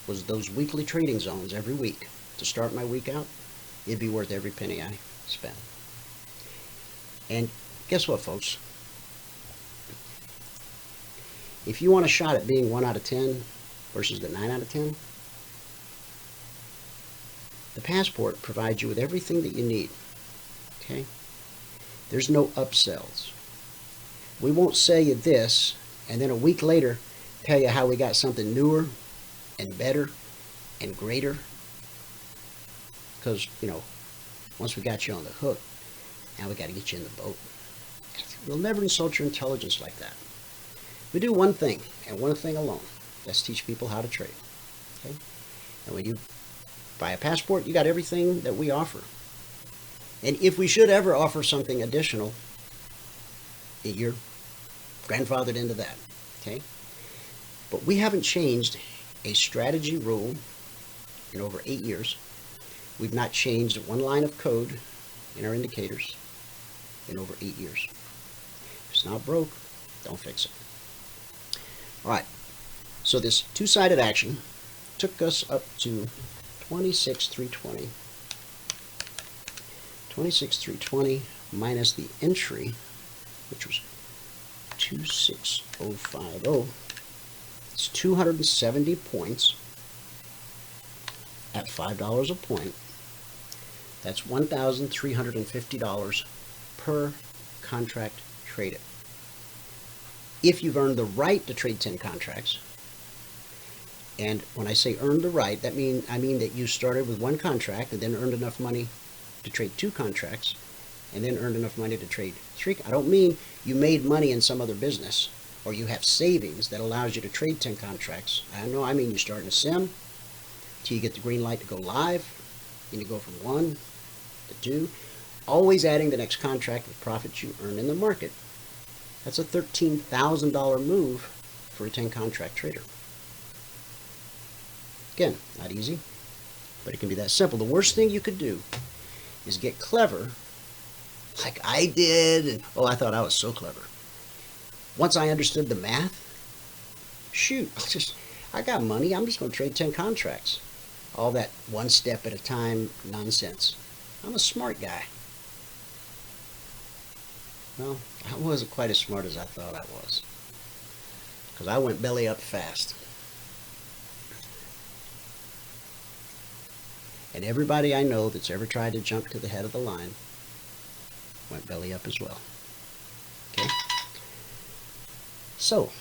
was those weekly trading zones every week to start my week out, it'd be worth every penny I spent. And guess what, folks? If you want a shot at being 1 out of 10 versus the 9 out of 10, the passport provides you with everything that you need. Okay? There's no upsells. We won't sell you this and then a week later tell you how we got something newer and better and greater. Because, you know, once we got you on the hook, now we got to get you in the boat. We'll never insult your intelligence like that. We do one thing, and one thing alone. That's teach people how to trade. Okay? And when you buy a passport, you got everything that we offer. And if we should ever offer something additional, you're grandfathered into that. Okay? But we haven't changed a strategy rule in over 8 years. We've not changed one line of code in our indicators in over 8 years. If it's not broke, don't fix it. All right, so this two-sided action took us up to 26,320. 26,320 minus the entry, which was 26050. It's 270 points at $5 a point. That's $1,350 per contract traded. If you've earned the right to trade 10 contracts, and when I say earned the right, I mean that you started with 1 contract and then earned enough money to trade 2 contracts, and then earned enough money to trade 3. I don't mean you made money in some other business, or you have savings that allows you to trade 10 contracts. I mean you start in a sim till you get the green light to go live, and you go from 1 to 2, always adding the next contract with profits you earn in the market. That's a $13,000 move for a 10 contract trader. Again, not easy, but it can be that simple. The worst thing you could do is get clever like I did, and I thought I was so clever. Once I understood the math, shoot, I got money, I'm just going to trade 10 contracts. All that one step at a time nonsense. I'm a smart guy. Well, I wasn't quite as smart as I thought I was, because I went belly up fast. And everybody I know that's ever tried to jump to the head of the line went belly up as well. Okay? So,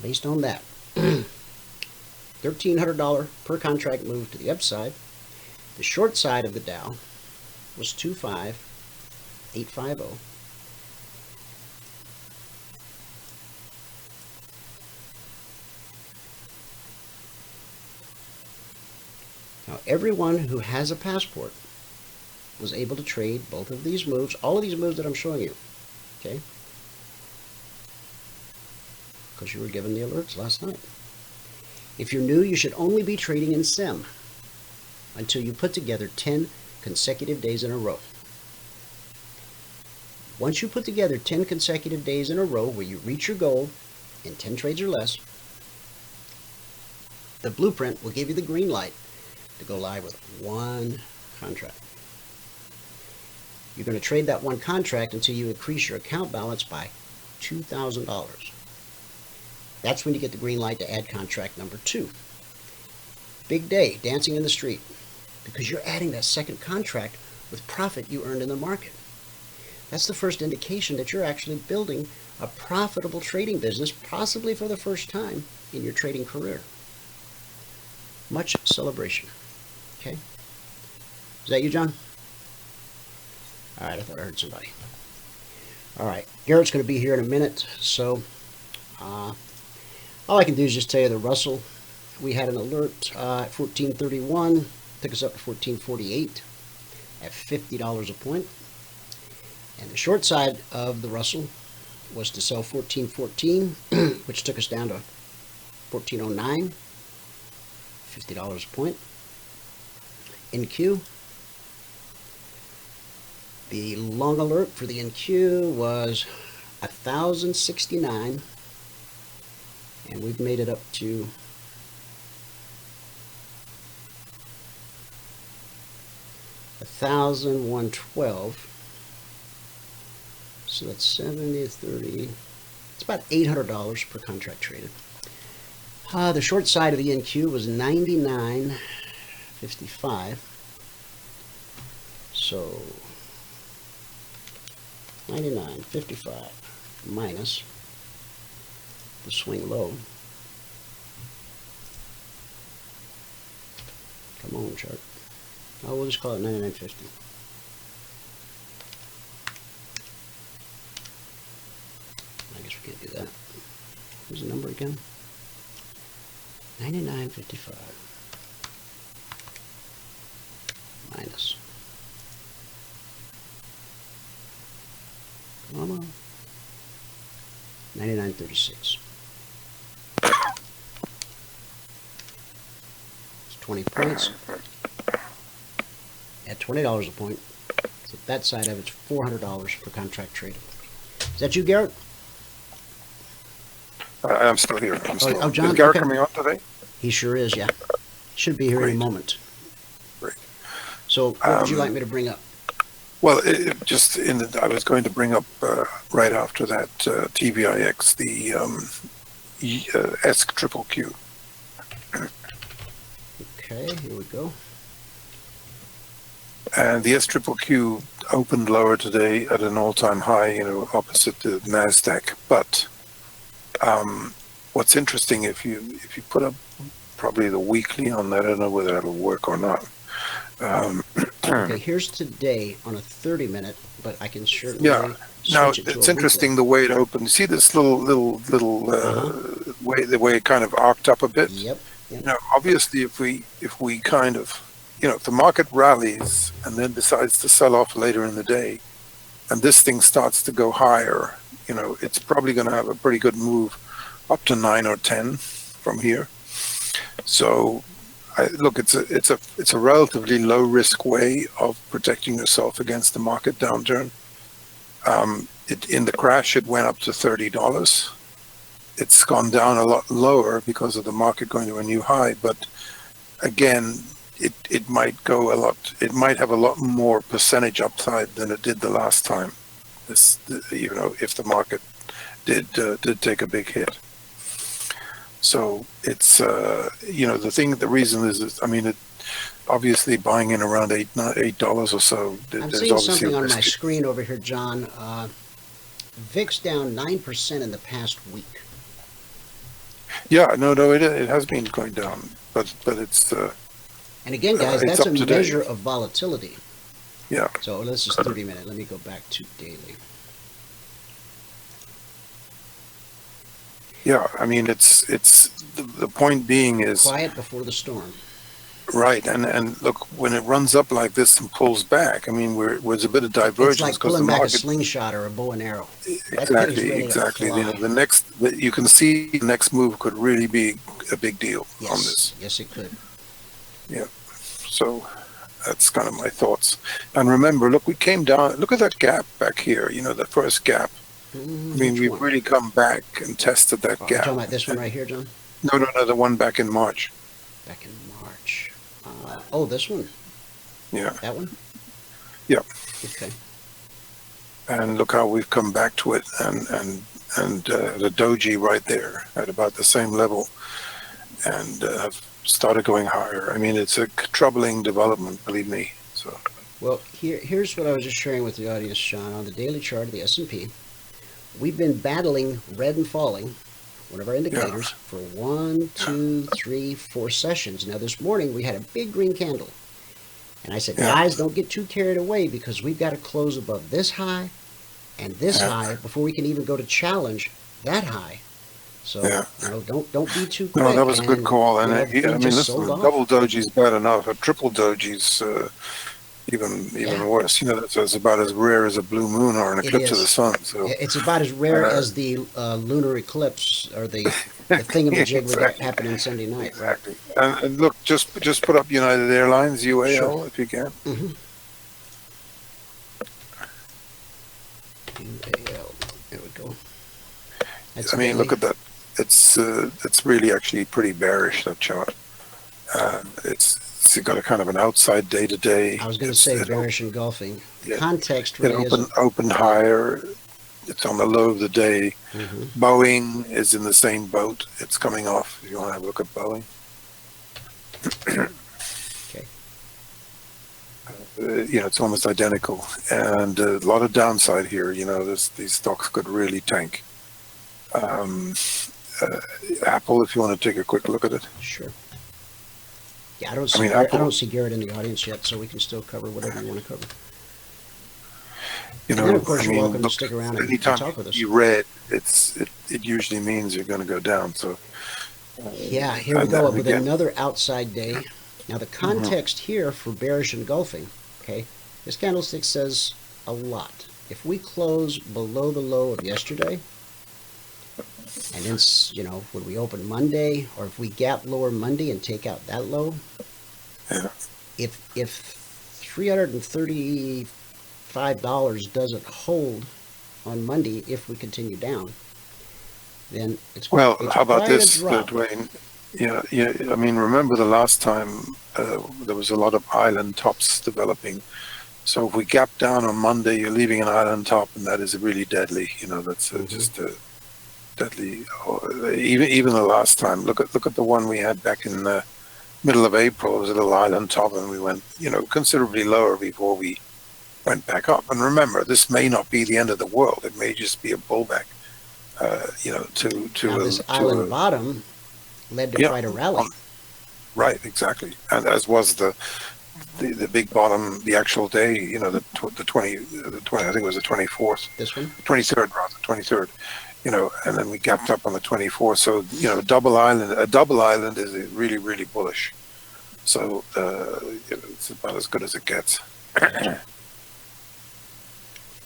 based on that, $1,300 per contract move to the upside. The short side of the Dow was 25850. Now, everyone who has a passport was able to trade both of these moves, all of these moves that I'm showing you, okay? Because you were given the alerts last night. If you're new, you should only be trading in SIM until you put together 10 consecutive days in a row. Once you put together 10 consecutive days in a row where you reach your goal in 10 trades or less, the blueprint will give you the green light to go live with 1 contract. You're going to trade that 1 contract until you increase your account balance by $2,000. That's when you get the green light to add contract number 2. Big day, dancing in the street, because you're adding that second contract with profit you earned in the market. That's the first indication that you're actually building a profitable trading business, possibly for the first time in your trading career. Much celebration. Okay? Is that you, John? All right, I thought I heard somebody. All right, Garrett's going to be here in a minute, so all I can do is just tell you the Russell. We had an alert at 1431, took us up to 1448 at $50 a point. And the short side of the Russell was to sell 1414, which took us down to 1409, $50 a point. NQ, the long alert for the NQ was 1069, and we've made it up to 1,112. So that's 70, 30. It's about $800 per contract traded. The short side of the NQ was 99.55. So 99.55 minus the swing low. Come on, chart. Oh, we'll just call it 99.50. I guess we can't do that. What's the number again? 99.55 minus. Come on. 99.36. It's 20 points. At $20 a point. So that side of it's $400 per contract traded. Is that you, Garrett? I'm still here. Oh, John, is Garrett okay. coming on today? He sure is, yeah. Should be here in a moment. Great. So what would you like me to bring up? Well, I was going to bring up right after that TVIX, the SQQQ. Okay, here we go. And the SQQQ opened lower today at an all-time high, opposite the NASDAQ. But what's interesting, if you put up probably the weekly on that, I don't know whether that'll work or not. Okay, here's today on a 30-minute, but I can certainly Now switch it to it's a interesting the way it opened. You see this little way, the way it kind of arced up a bit. Yep. Obviously, if we kind of, if the market rallies and then decides to sell off later in the day, and this thing starts to go higher, it's probably going to have a pretty good move up to 9 or 10 from here. So, look, it's a relatively low risk way of protecting yourself against the market downturn. In the crash, it went up to $30. It's gone down a lot lower because of the market going to a new high, but again, it might go a lot. It might have a lot more percentage upside than it did the last time. If the market did take a big hit. So it's the reason is obviously buying in around $8 or so. I'm seeing something on my screen over here, John. VIX down 9% in the past week. Yeah, no, it has been going down, but it's. And again, guys, that's a measure of volatility. Yeah. So this is 30-minute. Let me go back to daily. Yeah, it's the point being is quiet before the storm. Right, and look, when it runs up like this and pulls back, there's a bit of divergence. It's like pulling back a slingshot or a bow and arrow. Exactly. You can see the next move could really be a big deal on this. Yes, it could. Yeah. So that's kind of my thoughts. And remember, look, we came down. Look at that gap back here. The first gap. We've really come back and tested that gap. You're talking about this one right here, John? No, the one back in March. Back in March. This one? Yeah. That one? Yeah. Okay. And look how we've come back to it, and the doji right there at about the same level, and have started going higher. It's a troubling development, believe me. So. Well, here's what I was just sharing with the audience, Sean. On the daily chart of the S&P, we've been battling red and falling, one of our indicators, for 1, 2, 3, 4 sessions. Now this morning we had a big green candle, And I said, Yeah. guys, don't get too carried away because we've got to close above this high and this high before we can even go to challenge that high. So, don't be too quick. No, that was a good call. And we I mean, just listen, sold off. double doji's bad enough. A triple doji's even worse. That's about as rare as a blue moon or an eclipse of the sun. So it's about as rare as the lunar eclipse or the thingamajig we got happening Sunday night. Exactly. And look, just put up United Airlines, UAL, if you can. Mm-hmm. UAL. There we go. That's look at that. It's really actually pretty bearish, that chart. It's got a kind of an outside day to day. I was going to say bearish engulfing. Yeah. Context really opened higher. It's on the low of the day. Mm-hmm. Boeing is in the same boat. It's coming off. If you want to have a look at Boeing. Okay. It's almost identical, and a lot of downside here. These stocks could really tank. Apple, if you want to take a quick look at it. Sure. Yeah, I don't see Garrett in the audience yet, so we can still cover whatever you want to cover. And then, of course, you're welcome to stick around and talk with us. You read, it usually means you're going to go down. So yeah, here we go with another outside day. Now the context here for bearish engulfing, okay, this candlestick says a lot. If we close below the low of yesterday, and then, when we open Monday, or if we gap lower Monday and take out that low, if $335 doesn't hold on Monday, if we continue down, then it's how about quite this, a drop. Dwayne? Yeah. I mean, remember the last time there was a lot of island tops developing. So if we gap down on Monday, you're leaving an island top, and that is really deadly. That's just deadly. Even the last time, look at the one we had back in the middle of April. It was a little island top, and we went considerably lower before we went back up. And remember, this may not be the end of the world. It may just be a pullback. This island bottom led to quite a rally. Right, exactly, and as was the big bottom, the actual day. The 20. I think it was the 24th. This one. 23rd rather, 23rd. And then we gapped up on the 24th. So, a double island is really, really bullish. So, it's about as good as it gets.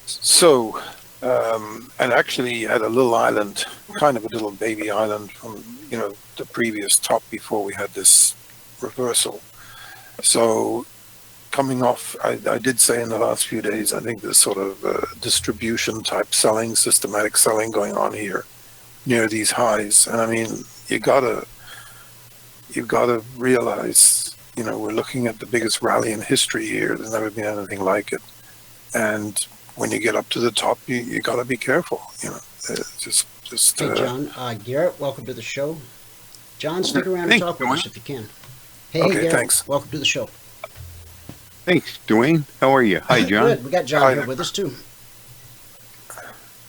So, and actually had a little island, kind of a little baby island from, the previous top before we had this reversal. So, coming off, I did say in the last few days, I think there's sort of distribution type selling, systematic selling going on here near these highs. And I mean, you've got to realize, we're looking at the biggest rally in history here. There's never been anything like it. And when you get up to the top, you got to be careful. Just. Hey, John, Garrett, welcome to the show. John, stick around and talk with us if you can. Hey, Garrett, thanks. Welcome to the show. Thanks, Dwayne. How are you? Hi, John. Good. We got John here with us too.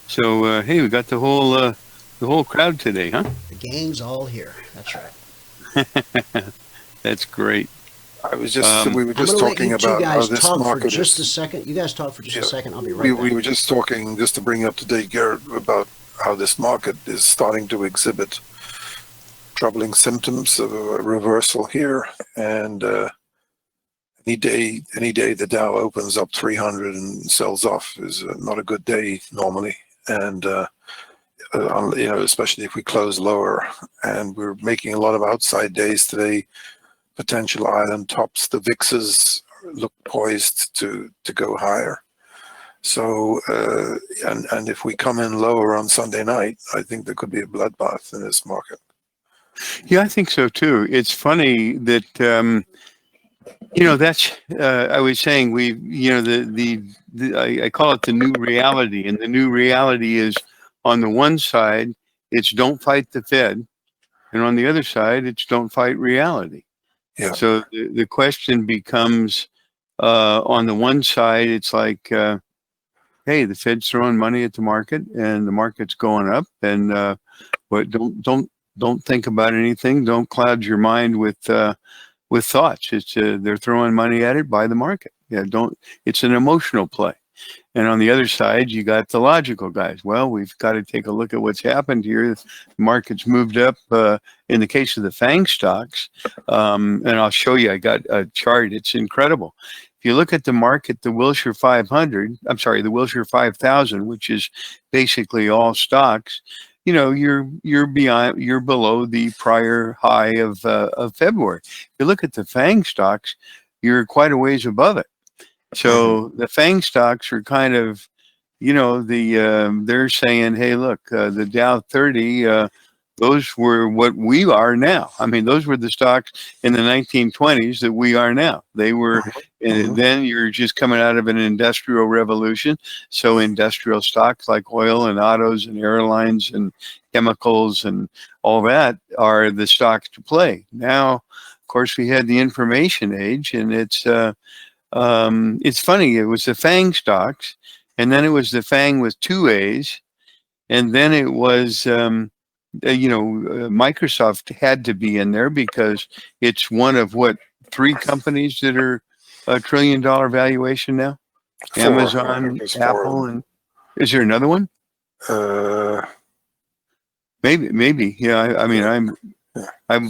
So, hey, we got the whole crowd today, huh? The gang's all here. That's right. That's great. I was just we were just talking about how this market for just a second. You guys talk for just a second. I'll be right back. We were just talking, just to bring you up to date, Garrett, about how this market is starting to exhibit troubling symptoms of a reversal here, and any day the Dow opens up 300 and sells off is not a good day normally, and especially if we close lower. And we're making a lot of outside days today, potential island tops. The VIXs look poised to go higher. So and if we come in lower on Sunday night, I think there could be a bloodbath in this market. Yeah, I think so too. It's funny that that's I was saying I call it the new reality, and the new reality is on the one side it's don't fight the Fed, and on the other side it's don't fight reality. Yeah. So the question becomes, on the one side it's like, hey, the Fed's throwing money at the market and the market's going up, and but don't think about anything. Don't cloud your mind with with thoughts. It's they're throwing money at it, buy the market. Yeah, don't. It's an emotional play. And on the other side, you got the logical guys. Well, we've got to take a look at what's happened here. The market's moved up. In the case of the FANG stocks, and I'll show you. I got a chart. It's incredible. If you look at the market, the Wilshire 500. I'm sorry, the Wilshire 5000, which is basically all stocks. You know, you're below the prior high of February. If you look at the FANG stocks, you're quite a ways above it. So the FANG stocks are kind of, you know, they're saying, hey, look, the Dow 30, those were what we are now. I mean, those were the stocks in the 1920s that we are now. They were, and then you're just coming out of an industrial revolution. So industrial stocks like oil and autos and airlines and chemicals and all that are the stocks to play. Now, of course, we had the information age, and it's funny. It was the FANG stocks, and then it was the FANG with 2 A's, and then it was, Microsoft had to be in there because it's one of 3 companies that are $1 trillion valuation now. 4, Amazon, Apple, and is there another one? Maybe. Yeah. I mean,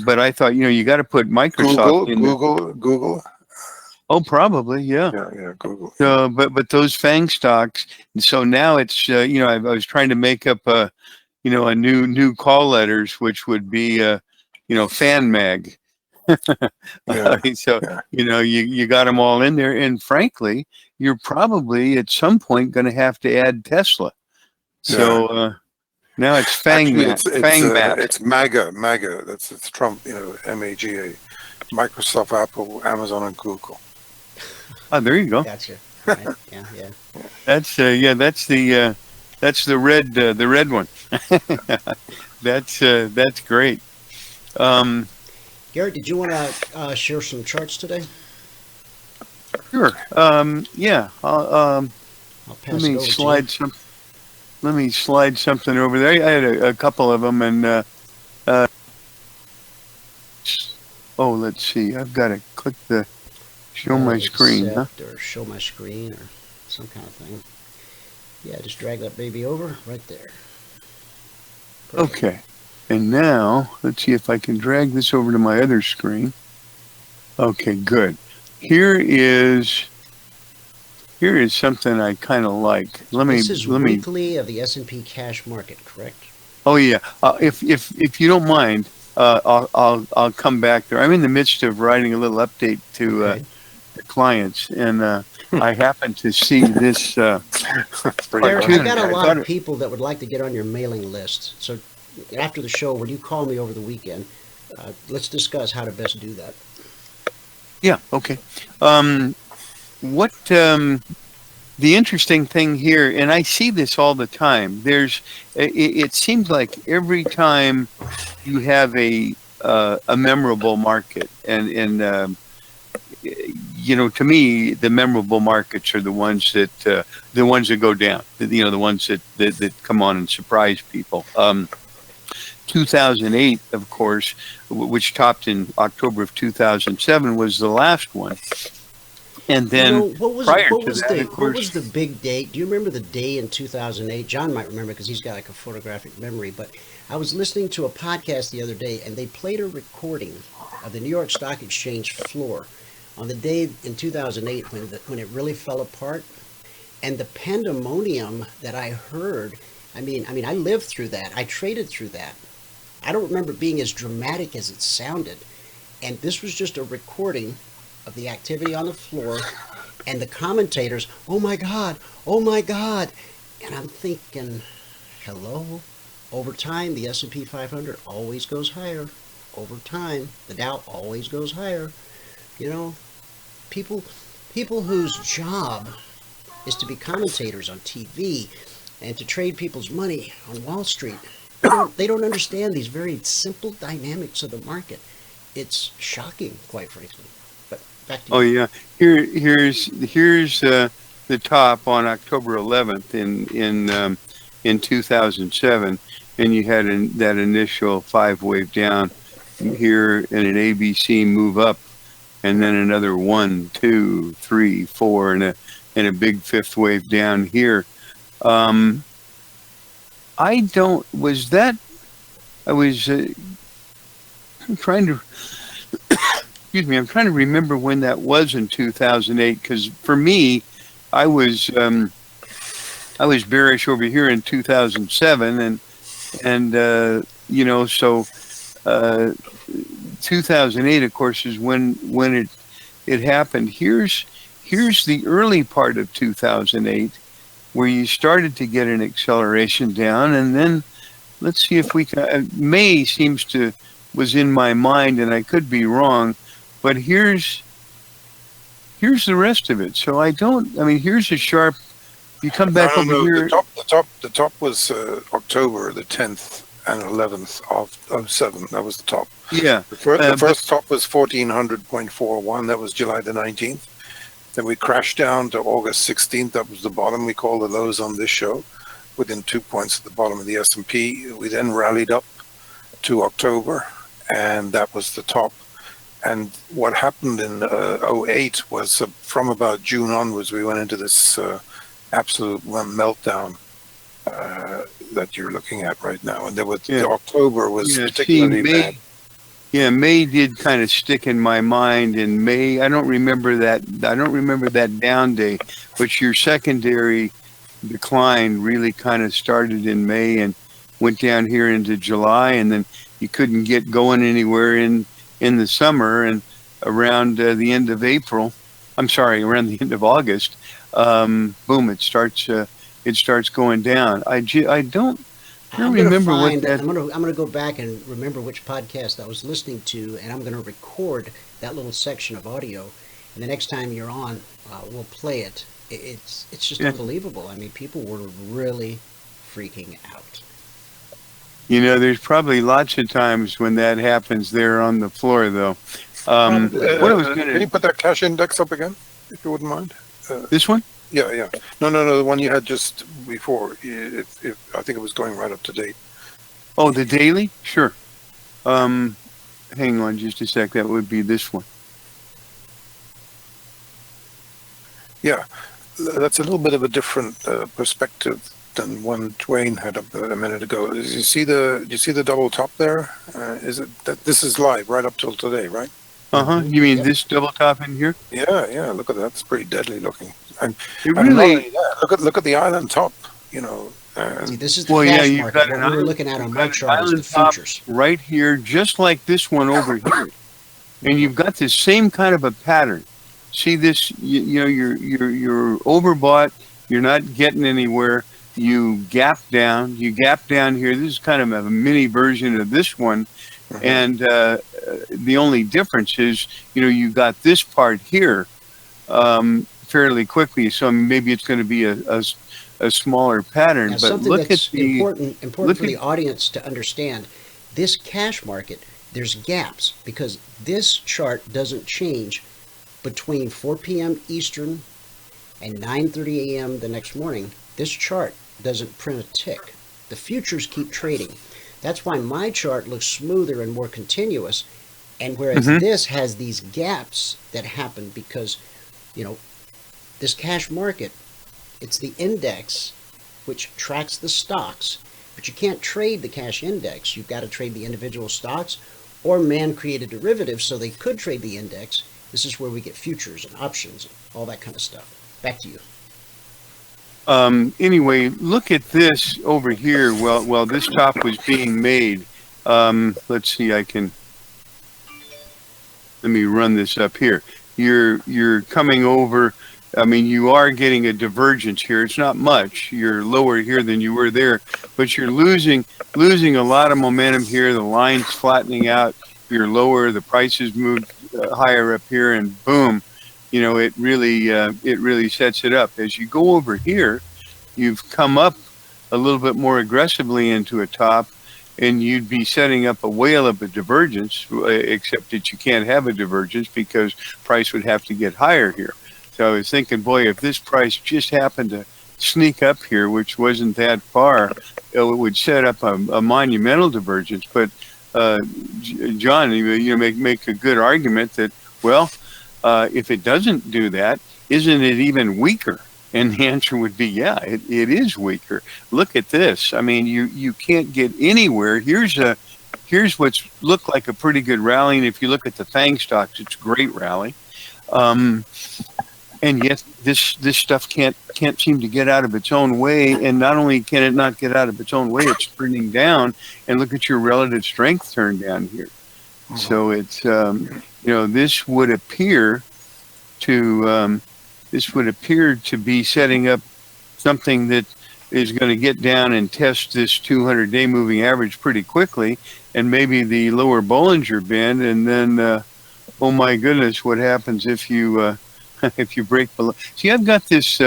but I thought, you got to put Microsoft in there. Google. Oh, probably, yeah. Yeah, Google. So, but those FANG stocks. So now it's, I was trying to make up a new call letters, which would be, Fan Mag. You got them all in there, and frankly, you're probably at some point going to have to add Tesla. So now it's FANG. It's MAGA. It's Trump. MAGA. Microsoft, Apple, Amazon, and Google. Oh, there you go. Gotcha. Right. Yeah. That's that's the red one. That's great. Garrett, did you want to share some charts today? Sure. Yeah. I'll pass it over to you. Let me slide something over there. I had a couple of them, and let's see. I've got to click the show my screen, or show my screen, or some kind of thing. Yeah, just drag that baby over right there. Perfect. Okay. And now, let's see if I can drag this over to my other screen. Okay, good. Here is something I kind of like. This is weekly of the S&P cash market, correct? Oh yeah. If you don't mind, I'll come back there. I'm in the midst of writing a little update to the clients, and I happen to see this. Garrett, I got a lot of people that would like to get on your mailing list. So after the show, when you call me over the weekend, let's discuss how to best do that. Yeah. Okay. The interesting thing here, and I see this all the time. It seems like every time you have a memorable market, and to me, the memorable markets are the ones that go down. The ones that come on and surprise people. 2008, of course, which topped in October of 2007, was the last one. And then what was the big date? Do you remember the day in 2008? John might remember because he's got like a photographic memory. But I was listening to a podcast the other day, and they played a recording of the New York Stock Exchange floor on the day in 2008 when it really fell apart, and the pandemonium that I heard. I mean, I lived through that. I traded through that. I don't remember it being as dramatic as it sounded, and this was just a recording of the activity on the floor, and the commentators, oh my God, and I'm thinking, hello? Over time, the S&P 500 always goes higher. Over time, the Dow always goes higher. People whose job is to be commentators on TV and to trade people's money on Wall Street, they don't understand these very simple dynamics of the market. It's shocking, quite frankly. Back to you. Oh yeah, here's the top on October 11th in 2007, and you had that initial 5-wave down here and an ABC move up and then another 1, 2, 3, 4, and a big fifth wave down here. I was trying to, excuse me, I'm trying to remember when that was in 2008, because for me, I was bearish over here in 2007, and so 2008, of course, is when it happened. Here's the early part of 2008, where you started to get an acceleration down, and then let's see if we can. May was in my mind, and I could be wrong, but here's the rest of it. So here's a sharp. You come back over here. The top was October the 10th and 11th of 07. That was the top. Yeah. The first top was 1400.41. That was July the 19th. Then we crashed down to August 16th. That was the bottom. We call the lows on this show, within 2 points at the bottom of the S&P. We then rallied up to October, and that was the top. And what happened in 08 was from about June onwards, we went into this absolute meltdown that you're looking at right now. And October was particularly bad. Yeah, May did kind of stick in my mind. In May, I don't remember that down day, but your secondary decline really kind of started in May and went down here into July, and then you couldn't get going anywhere in the summer, and around the end of around the end of August, boom, it starts going down. I don't remember what that. I'm gonna go back and remember which podcast I was listening to, and I'm gonna record that little section of audio. And the next time you're on, we'll play it. It's just unbelievable. I mean, people were really freaking out. There's probably lots of times when that happens there on the floor, though. Can you put that cash index up again, if you wouldn't mind? This one? Yeah. No, the one you had just before. I think it was going right up to date. Oh, the daily? Sure. Hang on just a sec. That would be this one. Yeah, that's a little bit of a different perspective than one Dwayne had a minute ago. Do you see the double top there? Is it that this is live right up till today, right? You mean this double top in here? Yeah. Look at that. It's pretty deadly looking. And really, look at the island top. See, this is the cash market. What we were looking at on my chart is the futures right here, just like this one over here, and you've got this same kind of a pattern. See this? You're overbought. You're not getting anywhere. You gap down. Here. This is kind of a mini version of this one. And the only difference is, you got this part here fairly quickly. So maybe it's going to be a smaller pattern. Now, but something look that's at the important for the audience to understand. This cash market, there's gaps because this chart doesn't change between 4 p.m. Eastern and 9:30 a.m. the next morning. This chart doesn't print a tick. The futures keep trading. That's why my chart looks smoother and more continuous, and whereas this has these gaps that happen because, this cash market, it's the index which tracks the stocks, but you can't trade the cash index. You've got to trade the individual stocks, or man created derivatives so they could trade the index. This is where we get futures and options and all that kind of stuff. Back to you. Anyway, look at this over here. While this top was being made, let's see. Let me run this up here. You're coming over. I mean, you are getting a divergence here. It's not much. You're lower here than you were there, but you're losing a lot of momentum here. The line's flattening out. You're lower. The prices moved higher up here, and boom. It really sets it up. As you go over here, you've come up a little bit more aggressively into a top, and you'd be setting up a whale of a divergence, except that you can't have a divergence because price would have to get higher here. So I was thinking, boy, if this price just happened to sneak up here, which wasn't that far, it would set up a monumental divergence. But John, make a good argument that, well, If it doesn't do that, isn't it even weaker? And the answer would be, yeah, it is weaker. Look at this. I mean, you can't get anywhere. Here's what's looked like a pretty good rally. And if you look at the FANG stocks, it's a great rally. And yet this stuff can't seem to get out of its own way. And not only can it not get out of its own way, it's turning down. And look at your relative strength turn down here. So it's this would appear to be setting up something that is going to get down and test this 200-day moving average pretty quickly, and maybe the lower Bollinger Band, and then oh my goodness, what happens if you if you break below? See, I've got this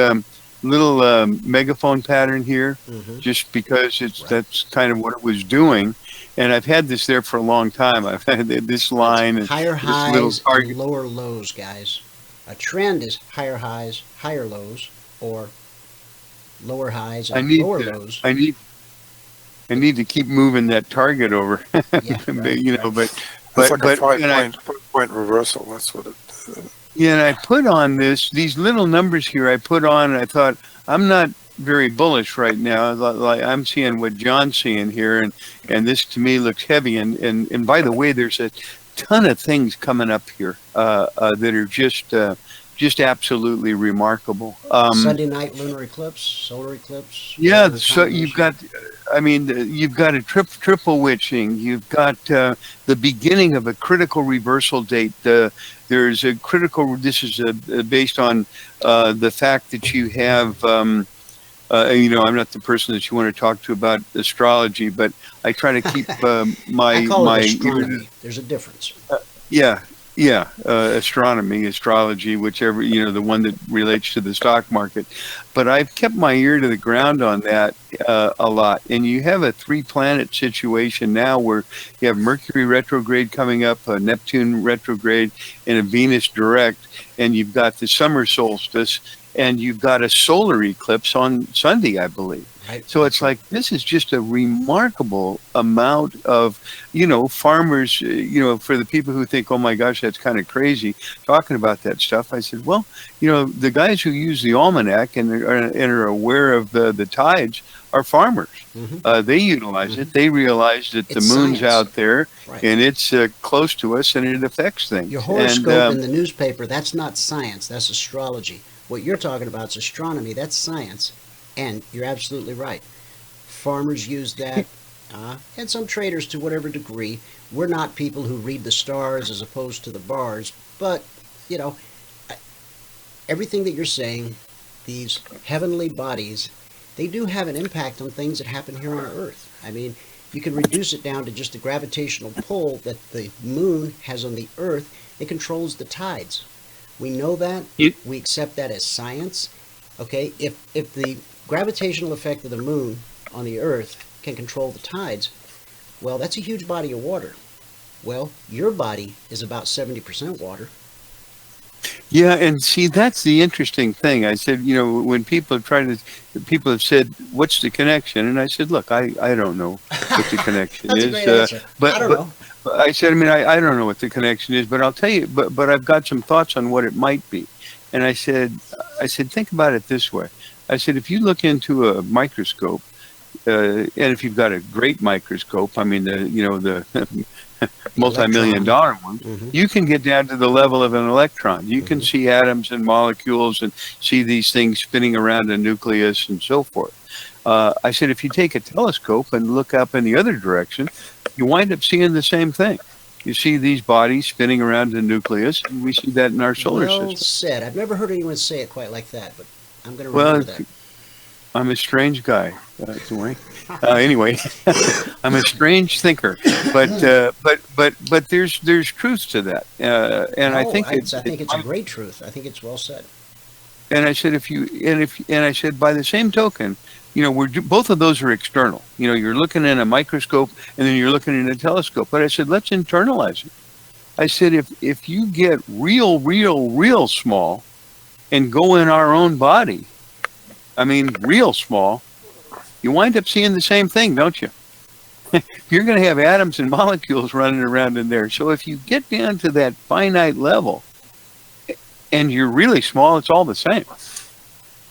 little megaphone pattern here, just because that's kind of what it was doing. And I've had this there for a long time. I've had this line and higher this highs little target. and lower lows, guys. A trend is higher highs, higher lows, or lower highs and lower lows. I need to keep moving that target over. Yeah, right, but It's like a but 5-point reversal. That's what it. yeah, and I put on these little numbers here. I put on, and I thought, I'm not very bullish right now. Like I'm seeing what John's seeing here, and this to me looks heavy. And by the way, there's a ton of things coming up here that are just absolutely remarkable. Sunday night lunar eclipse, solar eclipse. Yeah, so you've got a triple witching. You've got the beginning of a critical reversal date. There's a critical. This is based on the fact that you have. I'm not the person that you want to talk to about astrology, but I try to keep my I call it astronomy. There's a difference. Astronomy, astrology, whichever, the one that relates to the stock market. But I've kept my ear to the ground on that a lot. And you have a 3-planet situation now where you have Mercury retrograde coming up, a Neptune retrograde, and a Venus direct, and you've got the summer solstice, and you've got a solar eclipse on Sunday, I believe. Right. So it's like, this is just a remarkable amount of, farmers, for the people who think, oh my gosh, that's kind of crazy talking about that stuff. I said, well, the guys who use the almanac and are aware of the tides are farmers. They utilize it. They realize that the moon's out there, and it's close to us, and it affects things. Your horoscope in the newspaper, that's not science, that's astrology. What you're talking about is astronomy, that's science. And you're absolutely right. Farmers use that, and some traders to whatever degree. We're not people who read the stars as opposed to the bars, but, everything that you're saying, these heavenly bodies, they do have an impact on things that happen here on Earth. I mean, you can reduce it down to just the gravitational pull that the moon has on the Earth. It controls the tides. We know that. We accept that as science. Okay, if the gravitational effect of the moon on the Earth can control the tides, well, that's a huge body of water. Well, your body is about 70% water. Yeah, and see, that's the interesting thing. I said, when people have said, what's the connection? And I said, look, I don't know what the connection That's is. a great answer. I don't know. I said, I don't know what the connection is, but I'll tell you, but I've got some thoughts on what it might be. And I said, think about it this way. I said, if you look into a microscope, and if you've got a great microscope, I mean, the multi-million-dollar one, you can get down to the level of an electron. You can see atoms and molecules and see these things spinning around a nucleus and so forth. I said, if you take a telescope and look up in the other direction, you wind up seeing the same thing. You see these bodies spinning around the nucleus, and we see that in our solar system. Well said. I've never heard anyone say it quite like that, but I'm going to remember that. I'm a strange guy, Dwayne. Anyway, I'm a strange thinker, but there's truth to that, and I think it's a great truth. I think it's well said. And I said, I said, by the same token, both of those are external. You're looking in a microscope and then you're looking in a telescope. But I said, let's internalize it. I said, if you get real small and go in our own body, I mean, real small, you wind up seeing the same thing, don't you? You're going to have atoms and molecules running around in there. So if you get down to that finite level, and you're really small, it's all the same.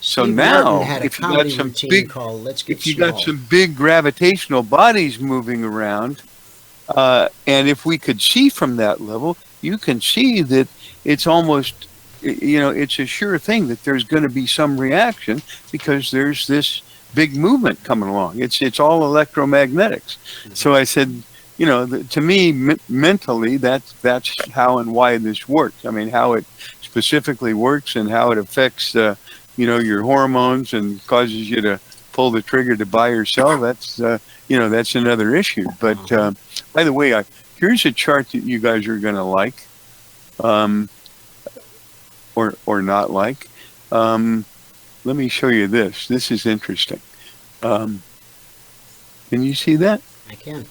So Steve now, Martin had a if you got comedy some routine big, called "Let's Get if you Small." got some big gravitational bodies moving around, and if we could see from that level, you can see that it's almost, it's a sure thing that there's going to be some reaction because there's this big movement coming along. It's all electromagnetics. So I said, to me, mentally, that's how and why this works. I mean, how it specifically works and how it affects, your hormones and causes you to pull the trigger to buy or sell. That's, that's another issue. But by the way, here's a chart that you guys are going to like, or not like. Let me show you this. This is interesting. Can you see that? I can.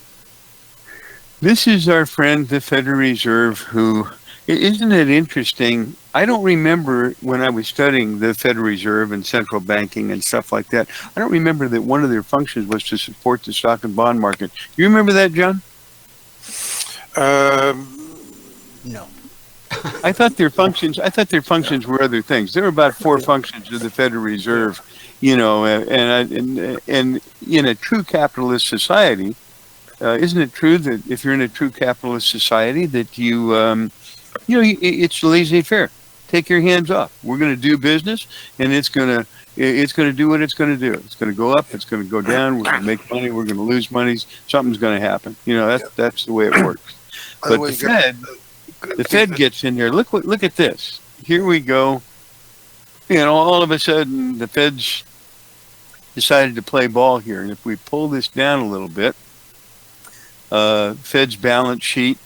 This is our friend, the Federal Reserve, who, isn't it interesting? I don't remember when I was studying the Federal Reserve and central banking and stuff like that. I don't remember that one of their functions was to support the stock and bond market. You remember that, John? No. I thought their functions were other things. There were about 4 functions of the Federal Reserve, and in a true capitalist society, isn't it true that if you're in a true capitalist society that it's laissez-faire. Take your hands off. We're going to do business, and it's going to do what it's going to do. It's going to go up. It's going to go down. We're going to make money. We're going to lose money. Something's going to happen. That's the way it works. But the Fed gets in there. Look at this. Here we go. All of a sudden, the Fed's decided to play ball here. And if we pull this down a little bit, Fed's balance sheet,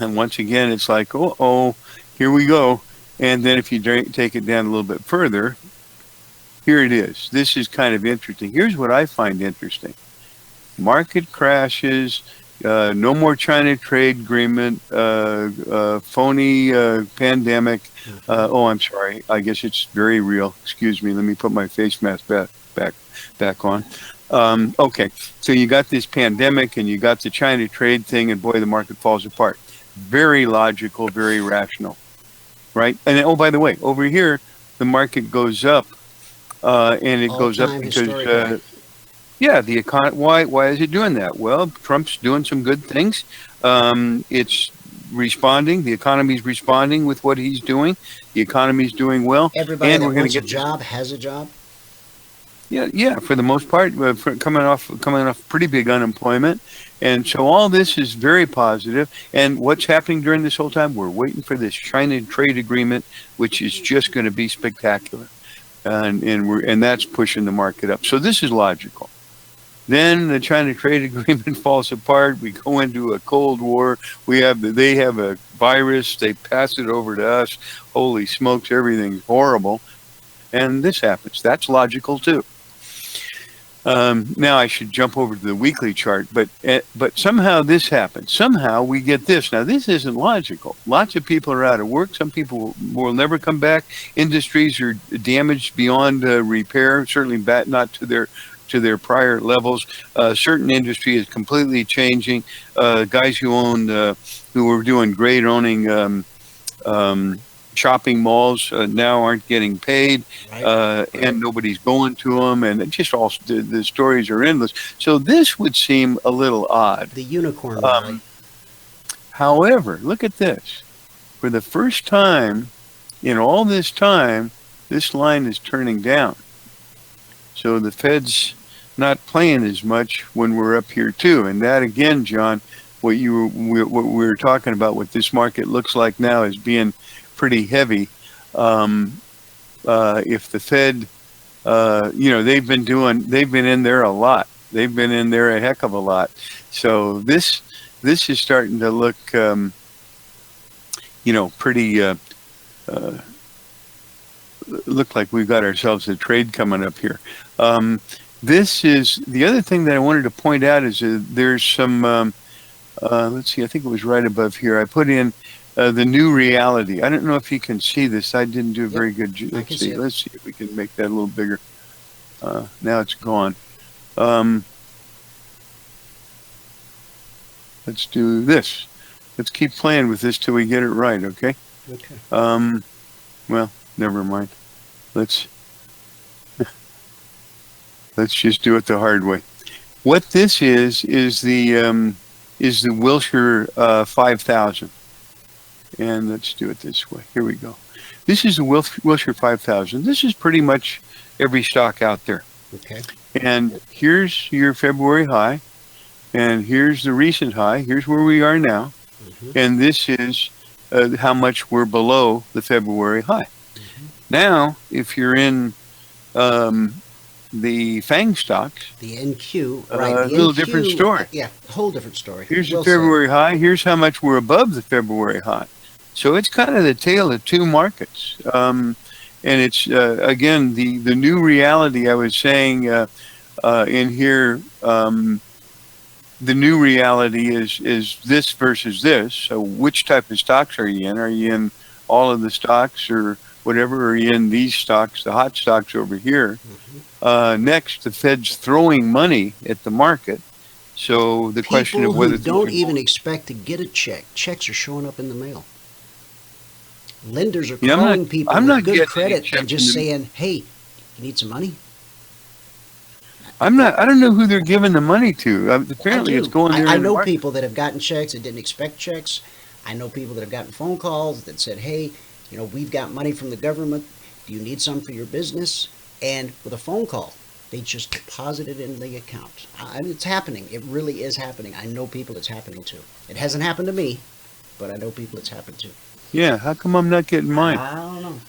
and once again, it's like, oh, here we go. And then if you take it down a little bit further, here it is. This is kind of interesting. Here's what I find interesting. Market crashes, no more China trade agreement, phony pandemic. I'm sorry. I guess it's very real. Excuse me. Let me put my face mask back on. Okay. So you got this pandemic and you got the China trade thing, and boy, the market falls apart. Very logical, very rational, right? And by the way, over here, the market goes up, and it goes up because, the economy. Why is it doing that? Well, Trump's doing some good things. It's responding. The economy's responding with what he's doing. The economy's doing well. Everybody and that we're going wants to a job has a job. Yeah, for the most part, coming off pretty big unemployment. And so all this is very positive. And what's happening during this whole time? We're waiting for this China trade agreement, which is just going to be spectacular. And that's pushing the market up. So this is logical. Then the China trade agreement falls apart. We go into a Cold War. They have a virus. They pass it over to us. Holy smokes, everything's horrible. And this happens. That's logical too. Now I should jump over to the weekly chart, but somehow this happens. Somehow we get this. Now this isn't logical. Lots of people are out of work. Some people will never come back. Industries are damaged beyond repair. Certainly not to their prior levels. Certain industry is completely changing. Guys who were doing great owning shopping malls now aren't getting paid, and nobody's going to them, and it just all the stories are endless. So this would seem a little odd. The unicorn rally. However, look at this. For the first time in all this time, this line is turning down. So the Fed's not playing as much when we're up here too. And that again, John, what we were talking about, what this market looks like now is being pretty heavy. If the Fed, they've been in there a lot. They've been in there a heck of a lot. So this is starting to look, pretty, look like we've got ourselves a trade coming up here. This is the other thing that I wanted to point out is there's some, let's see, I think it was right above here. I put in the new reality. I don't know if you can see this. I didn't do a very good job. Let's see if we can make that a little bigger. Now it's gone. Let's do this. Let's keep playing with this till we get it right, okay? Okay. Well, never mind. Let's just do it the hard way. What this is the Wilshire 5000, and let's do it this way. Here we go. This is the Wilshire 5000. This is pretty much every stock out there. Okay. And here's your February high, and here's the recent high. Here's where we are now, and this is how much we're below the February high. Now, if you're in the FANG stocks, The NQ, right? a The little NQ, different story. Yeah, a whole different story. Here's the Well said. February high. Here's how much we're above the February high. So it's kind of the tale of two markets. And it's, again, the new reality I was saying in here, the new reality is this versus this. So which type of stocks are you in? Are you in all of the stocks or whatever? Are you in these stocks, the hot stocks over here? Next, the Fed's throwing money at the market. So the question People of whether who don't even expect to get a check. Checks are showing up in the mail. Lenders are Yeah, calling people I'm with not good getting any credit check and just in the- saying, "Hey, you need some money?" I don't know who they're giving the money to. Apparently I it's do. going there. I in the know market. people that have gotten checks that didn't expect checks. I know people that have gotten phone calls that said, "Hey, we've got money from the government. Do you need some for your business?" And with a phone call, they just deposit it in the account. It's happening. It really is happening. I know people it's happening to. It hasn't happened to me, but I know people it's happened to. Yeah, how come I'm not getting mine? I don't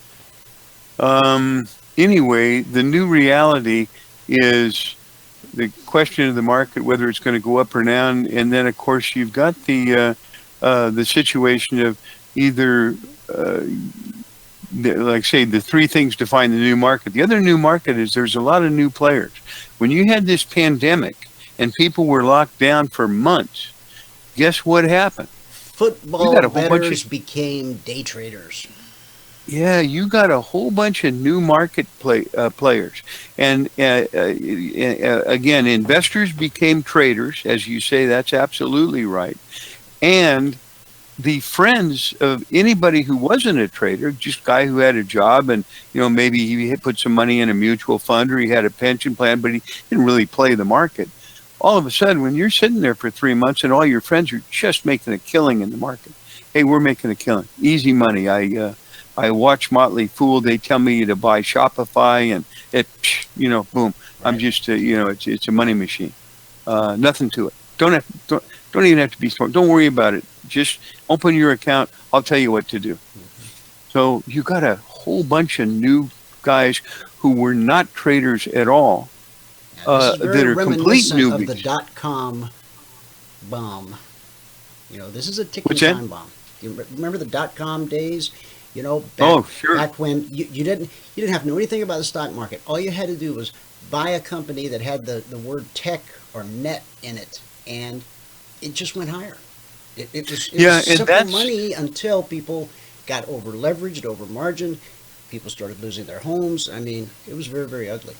know. Anyway, the new reality is the question of the market, whether it's going to go up or down, and then of course you've got the situation of either, like say, the three things define the new market. The other new market is there's a lot of new players. When you had this pandemic and people were locked down for months, guess what happened? Football got a whole bunch bettors of- became day traders. Yeah, you got a whole bunch of new market players, and again, investors became traders, as you say. That's absolutely right. And the friends of anybody who wasn't a trader, just a guy who had a job, and maybe he had put some money in a mutual fund or he had a pension plan, but he didn't really play the market. All of a sudden, when you're sitting there for 3 months and all your friends are just making a killing in the market, hey, we're making a killing, easy money. I watch Motley Fool. They tell me to buy Shopify, and it, boom. I'm just, it's a money machine. Nothing to it. Don't even have to be smart. Don't worry about it. Just open your account. I'll tell you what to do. So you got a whole bunch of new guys who were not traders at all. This is very that are complete reminiscent of the newbies. .com bomb. This is a ticking What's that? time bomb. You remember the .com days? Back, Oh, sure. back when you didn't have to know anything about the stock market. All you had to do was buy a company that had the word tech or net in it, and it just went higher. It was Yeah, and simple that's- money until people got over leveraged, over margined. People started losing their homes. I mean, it was very, very ugly.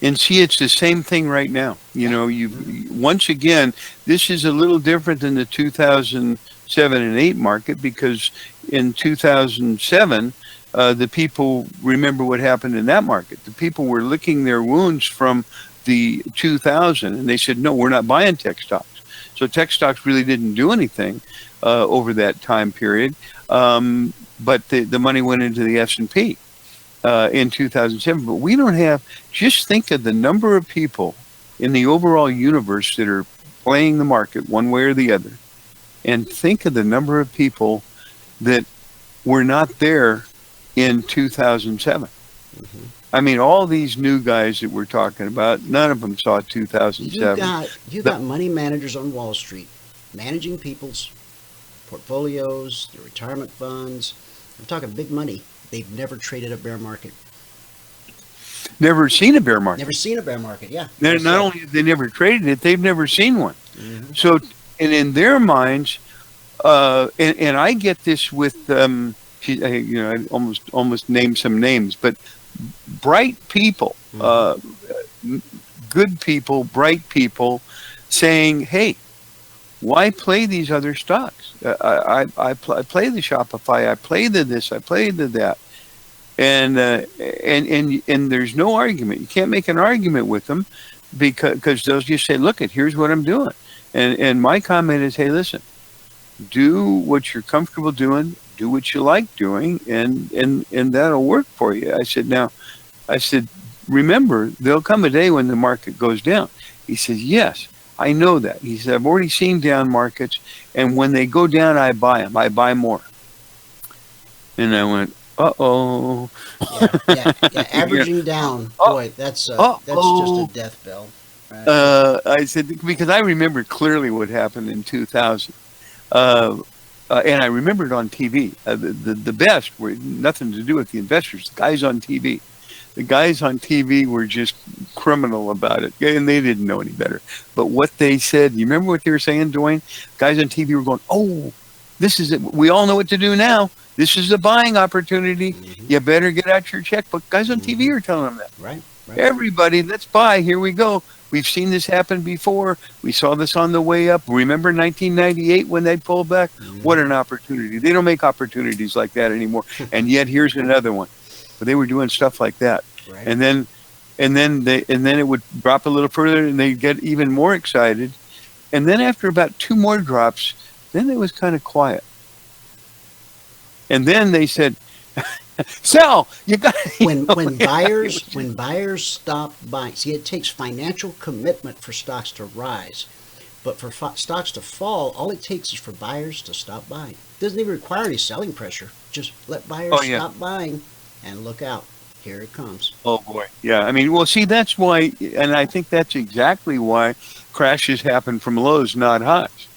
And see, it's the same thing right now. Once again, this is a little different than the 2007 and 8 market, because in 2007, the people remember what happened in that market. The people were licking their wounds from the 2000, and they said, no, we're not buying tech stocks. So tech stocks really didn't do anything over that time period, but the money went into the S&P. In 2007, but we don't have, just think of the number of people in the overall universe that are playing the market one way or the other, and think of the number of people that were not there in 2007. I mean, all these new guys that we're talking about, none of them saw 2007. You got money managers on Wall Street managing people's portfolios, their retirement funds. I'm talking big money. They've never traded a bear market. Never seen a bear market. Never seen a bear market, yeah. Not only have they never traded it, they've never seen one. Mhm. So, and in their minds, and I get this with, I almost named some names, but bright people, good people, bright people, saying, "Hey, Why play these other stocks? I play the Shopify, I play the this, I play the that, and there's no argument. You can't make an argument with them because they'll just say, "Look, here's what I'm doing." And my comment is, "Hey, listen, do what you're comfortable doing, do what you like doing, and that'll work for you." I said, remember, there'll come a day when the market goes down. He says, yes, I know that. He said, I've already seen down markets, and when they go down, I buy them. I buy more. And I went, uh-oh. Yeah. Averaging down, boy, that's just a death bell. Right? I said, because I remember clearly what happened in 2000. And I remember it on TV. The best were nothing to do with the investors. The guys on TV. The guys on TV were just criminal about it, and they didn't know any better. But what they said, you remember what they were saying, Dwayne? Guys on TV were going, "Oh, this is it. We all know what to do now. This is the buying opportunity. Mm-hmm. You better get out your checkbook." Guys on TV are telling them that. Right. Everybody, let's buy. Here we go. We've seen this happen before. We saw this on the way up. Remember 1998 when they pulled back? Mm-hmm. What an opportunity. They don't make opportunities like that anymore. And yet here's another one. But they were doing stuff like that. Right. And then it would drop a little further and they'd get even more excited. And then after about 2 more drops, then it was kind of quiet. And then they said, sell. You got when buyers stop buying. See, it takes financial commitment for stocks to rise, but for stocks to fall, all it takes is for buyers to stop buying. It doesn't even require any selling pressure. Just let buyers stop buying, and look out. Here it comes. Oh boy, yeah. I mean, well, see, that's why, and I think that's exactly why crashes happen from lows, not highs.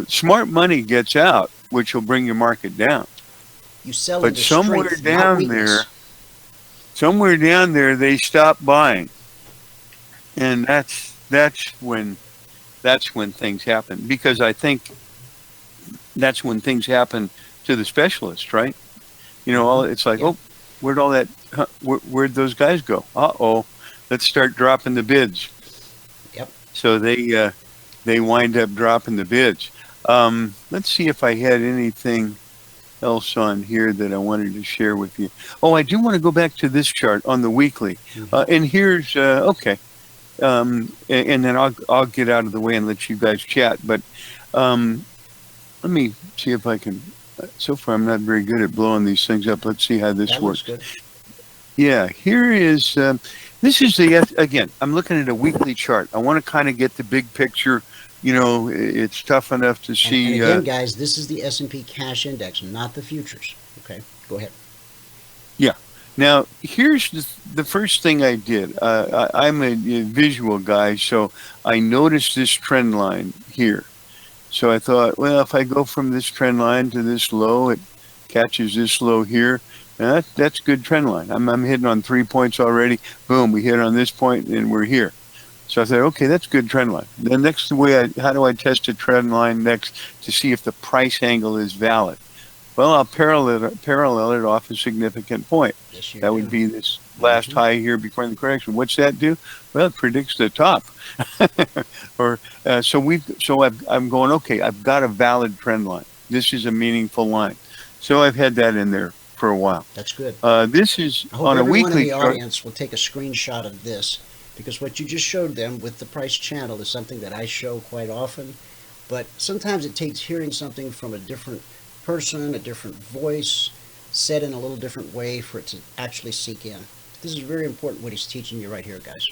Smart money gets out, which will bring your market down. You sell but somewhere down there, they stop buying, and that's when things happen. Because I think that's when things happen to the specialist, right? You know, it's like, oh, where'd all that? Where'd those guys go? Let's start dropping the bids. Yep. So they wind up dropping the bids. Let's see if I had anything else on here that I wanted to share with you. Oh, I do want to go back to this chart on the weekly. And here's okay. And then I'll get out of the way and let you guys chat. But let me see if I can. So far, I'm not very good at blowing these things up. Let's see how this works. Good. Yeah, here is. This is again. I'm looking at a weekly chart. I want to kind of get the big picture. You know, it's tough enough to see. And again, guys, this is the S&P Cash Index, not the futures. Okay, go ahead. Yeah. Now, here's the first thing I did. I'm a visual guy, so I noticed this trend line here. So I thought, well, if I go from this trend line to this low, it catches this low here. Now that's good trend line. I'm hitting on 3 points already. Boom, we hit on this point, and we're here. So I said, okay, that's good trend line. The next way, how do I test a trend line next to see if the price angle is valid? Well, I'll parallel it off a significant point. That would be this last high here before the correction. What's that do? Well, it predicts the top. I'm going, okay, I've got a valid trend line. This is a meaningful line. So I've had that in there for a while. That's good. This is I hope on a everyone weekly in the chart. audience will take a screenshot of this, because what you just showed them with the price channel is something that I show quite often. But sometimes it takes hearing something from a different person, a different voice, said in a little different way for it to actually sink in. This is very important what he's teaching you right here, guys.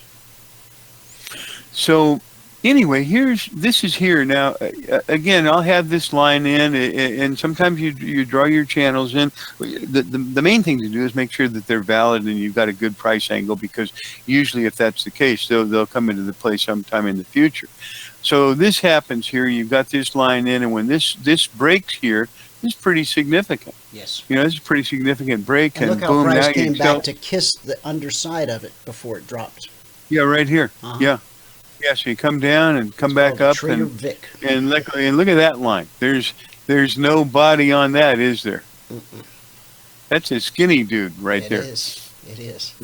So anyway, this is here now. Again, I'll have this line in, and sometimes you draw your channels in. The main thing to do is make sure that they're valid and you've got a good price angle, because usually if that's the case, they'll come into the play sometime in the future. So this happens here. You've got this line in, and when this breaks here, it's pretty significant. Yes. You know, it's a pretty significant break, and look how boom, price now came you back to kiss the underside of it before it dropped. Yeah, right here. Yeah. Yeah, so you come down and come back up, and look at that line. There's no body on that, is there? That's a skinny dude right there. It is.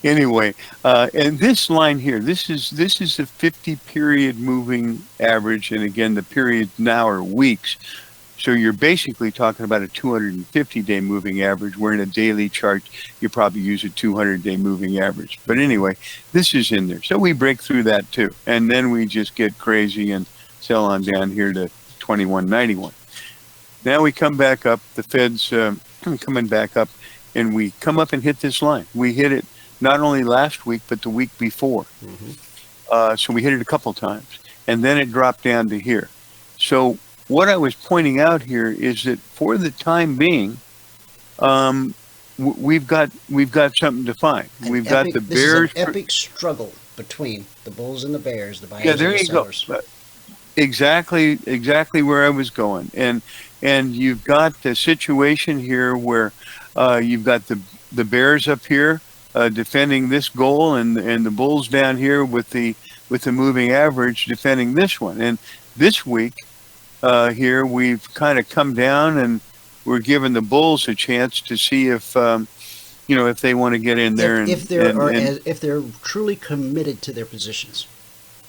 Anyway, and this line here, this is a 50-period moving average, and again, the periods now are weeks. So you're basically talking about a 250-day moving average, where in a daily chart, you probably use a 200-day moving average. But anyway, this is in there. So we break through that too. And then we just get crazy and sell on down here to 21.91. Now we come back up, the Fed's coming back up, and we come up and hit this line. We hit it not only last week, but the week before. So we hit it a couple times. And then it dropped down to here. So what I was pointing out here is that for the time being, we've got something to find. We've got the bears. This is an epic struggle between the bulls and the bears, the buyers Yeah, there and the you go. sellers. Exactly where I was going. And you've got the situation here where you've got the bears up here defending this goal, and the bulls down here with the moving average defending this one. And this week here we've kind of come down, and we're giving the bulls a chance to see if if they want to get in there, if they're truly committed to their positions.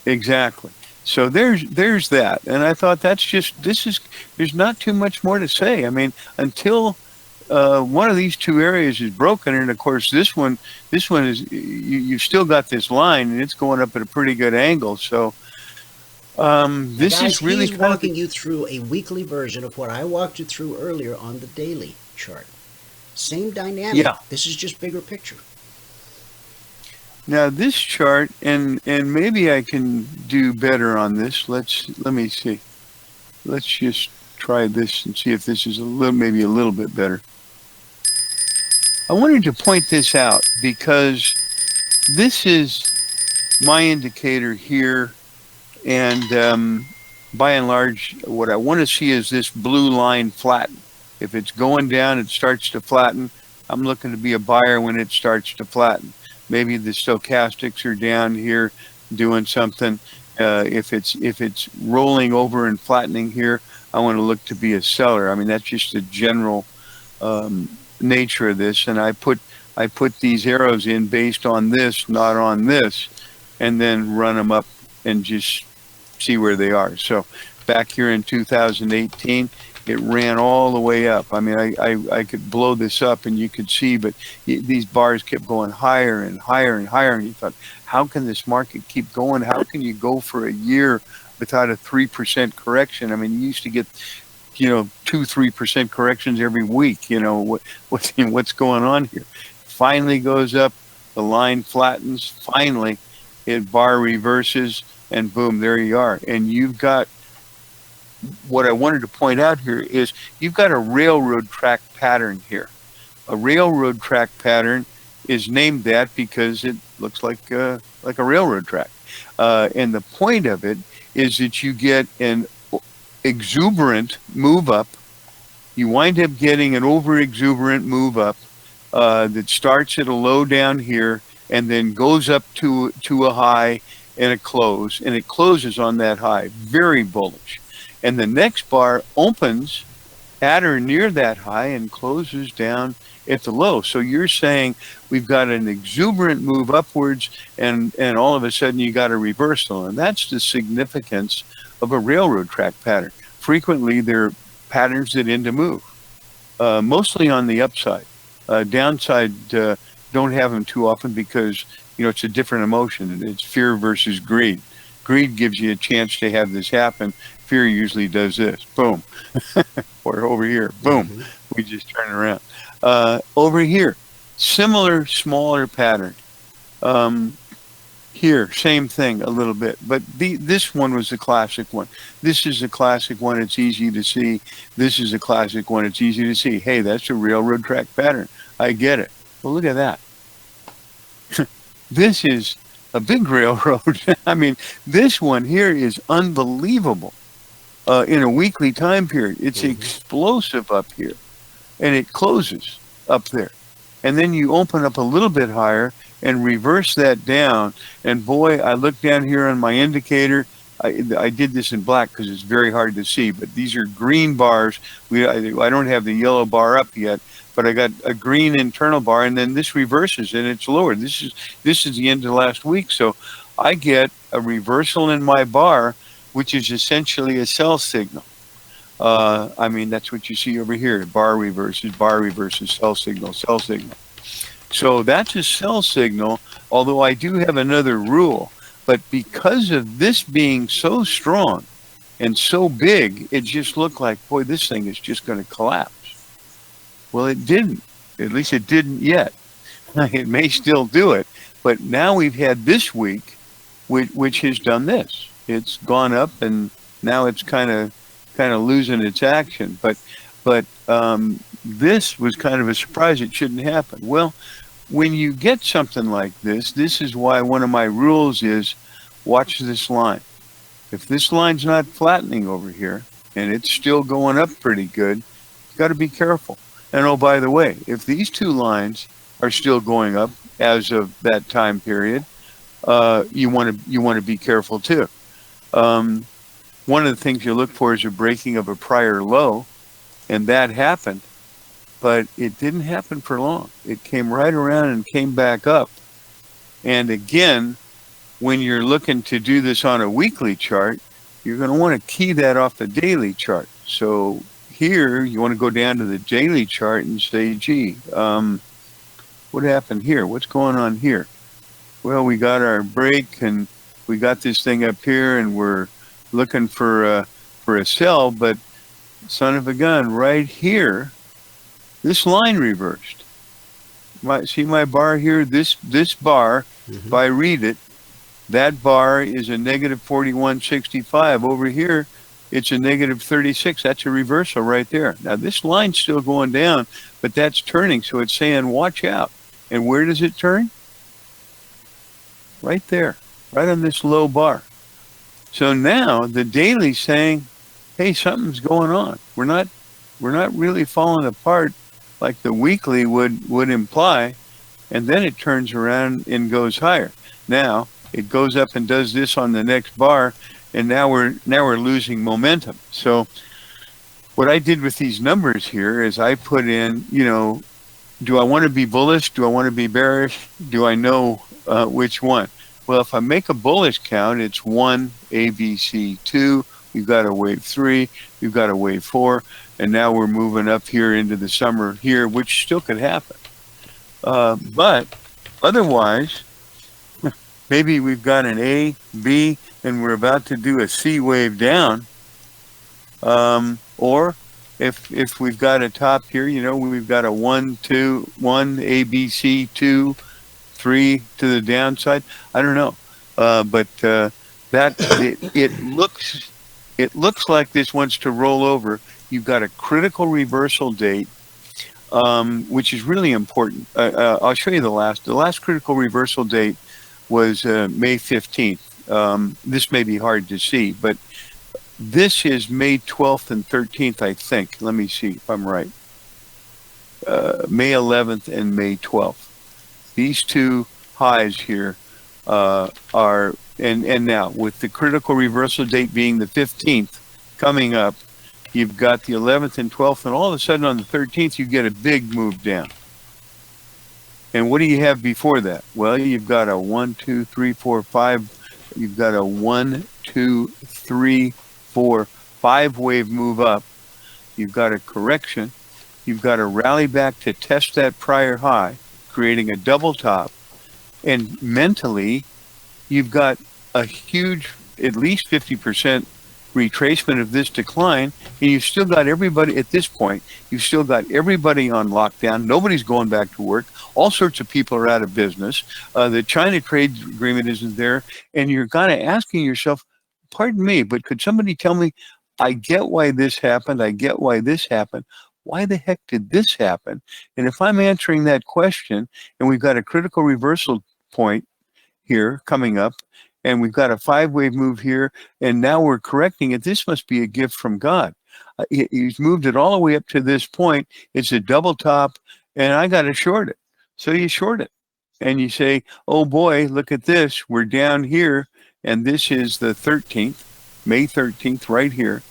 Exactly. So there's that, and I thought there's not too much more to say. I mean, until one of these two areas is broken, and of course this one is you've still got this line, and it's going up at a pretty good angle. So this guys, is really he's walking you through a weekly version of what I walked you through earlier on the daily chart. Same dynamic. Yeah. This is just bigger picture. Now this chart, and maybe I can do better on this. Let me see. Let's just try this and see if this is maybe a little bit better. I wanted to point this out because this is my indicator here, and by and large, what I want to see is this blue line flatten. If it's going down, it starts to flatten. I'm looking to be a buyer when it starts to flatten. Maybe the stochastics are down here doing something. If it's rolling over and flattening here, I want to look to be a seller. I mean, that's just the general nature of this. And I put these arrows in based on this, not on this, and then run them up and just see where they are. So back here in 2018, it ran all the way up. I mean, I could blow this up and you could see, but these bars kept going higher and higher and higher. And you thought, how can this market keep going? How can you go for a year without a 3% correction? I mean, you used to get, 2-3% corrections every week. What's going on here? Finally goes up, the line flattens, finally it bar reverses, and boom, there you are. And you've got, what I wanted to point out here is you've got a railroad track pattern here. A railroad track pattern is named that because it looks like a railroad track. And the point of it is that you get an exuberant move up. You wind up getting an over exuberant move up that starts at a low down here and then goes up to a high and a close, and it closes on that high. Very bullish. And the next bar opens at or near that high and closes down at the low. So you're saying we've got an exuberant move upwards, and all of a sudden you got a reversal. And that's the significance of a railroad track pattern. Frequently they're patterns that end to move, mostly on the upside. Downside, don't have them too often because, it's a different emotion. It's fear versus greed. Greed gives you a chance to have this happen. Fear usually does this, boom, or over here, boom. We just turn it around. Over here, similar, smaller pattern. Here, same thing a little bit, but this one was a classic one. This is a classic one. It's easy to see. This is a classic one. It's easy to see. Hey, that's a railroad track pattern. I get it. Well, look at that. This is a big railroad. I mean, this one here is unbelievable. In a weekly time period, it's explosive up here, and it closes up there. And then you open up a little bit higher and reverse that down. And boy, I look down here on my indicator. I did this in black because it's very hard to see, but these are green bars. I don't have the yellow bar up yet, but I got a green internal bar, and then this reverses and it's lower. This is the end of last week. So I get a reversal in my bar, which is essentially a sell signal. I mean, that's what you see over here. Bar reverses, sell signal, sell signal. So that's a sell signal, although I do have another rule. But because of this being so strong and so big, it just looked like, boy, this thing is just going to collapse. Well, it didn't. At least it didn't yet. It may still do it. But now we've had this week, which has done this. It's gone up, and now it's kind of losing its action. But this was kind of a surprise. It shouldn't happen. Well, when you get something like this is why one of my rules is watch this line. If this line's not flattening over here and it's still going up pretty good, you've got to be careful. And oh, by the way, if these two lines are still going up as of that time period, you want to be careful too. One of the things you look for is a breaking of a prior low, and that happened. But it didn't happen for long. It came right around and came back up. And again, when you're looking to do this on a weekly chart, you're going to want to key that off the daily chart. So here, you want to go down to the daily chart and say, gee, what happened here? What's going on here? Well, we got our break, and we got this thing up here, and we're looking for a sell, but son of a gun, right here, this line reversed. See my bar here? This bar, if I read it, that bar is a negative 41.65. Over here, it's a negative 36. That's a reversal right there. Now, this line's still going down, but that's turning, so it's saying, watch out. And where does it turn? Right there, right on this low bar. So now the daily's saying, hey, something's going on. We're not really falling apart like the weekly would imply, and then it turns around and goes higher. Now it goes up and does this on the next bar, and now we're losing momentum. So what I did with these numbers here is I put in, do I want to be bullish? Do I want to be bearish? Do I know which one? Well, if I make a bullish count, it's 1, A, B, C, 2. We've got a wave 3. We've got a wave 4. And now we're moving up here into the summer here, which still could happen. But otherwise, maybe we've got an A, B, and we're about to do a C wave down. Or if we've got a top here, we've got a 1, 2, 1, A, B, C, 2, 3 to the downside. I don't know. But it looks like this wants to roll over. You've got a critical reversal date, which is really important. I'll show you the last critical reversal date was May 15th. This may be hard to see, but this is May 12th and 13th, I think. Let me see if I'm right. May 11th and May 12th. These two highs here are, and now with the critical reversal date being the 15th coming up, you've got the 11th and 12th, and all of a sudden on the 13th, you get a big move down. And what do you have before that? Well, you've got a 1, 2, 3, 4, 5. You've got a 1, 2, 3, 4, 5 wave move up. You've got a correction. You've got a rally back to test that prior high, creating a double top. And mentally, you've got a huge, at least 50% retracement of this decline, and you've still got everybody at this point, you've still got everybody on lockdown. Nobody's going back to work. All sorts of people are out of business. The China trade agreement isn't there, and you're kind of asking yourself, pardon me, but could somebody tell me, I get why this happened, I get why this happened. Why the heck did this happen? And if I'm answering that question, and we've got a critical reversal point here coming up, and we've got a 5-wave move here, and now we're correcting it, this must be a gift from God. He's moved it all the way up to this point. It's a double top, and I got to short it. So you short it, and you say, oh boy, look at this. We're down here, and this is the 13th, May 13th, right here.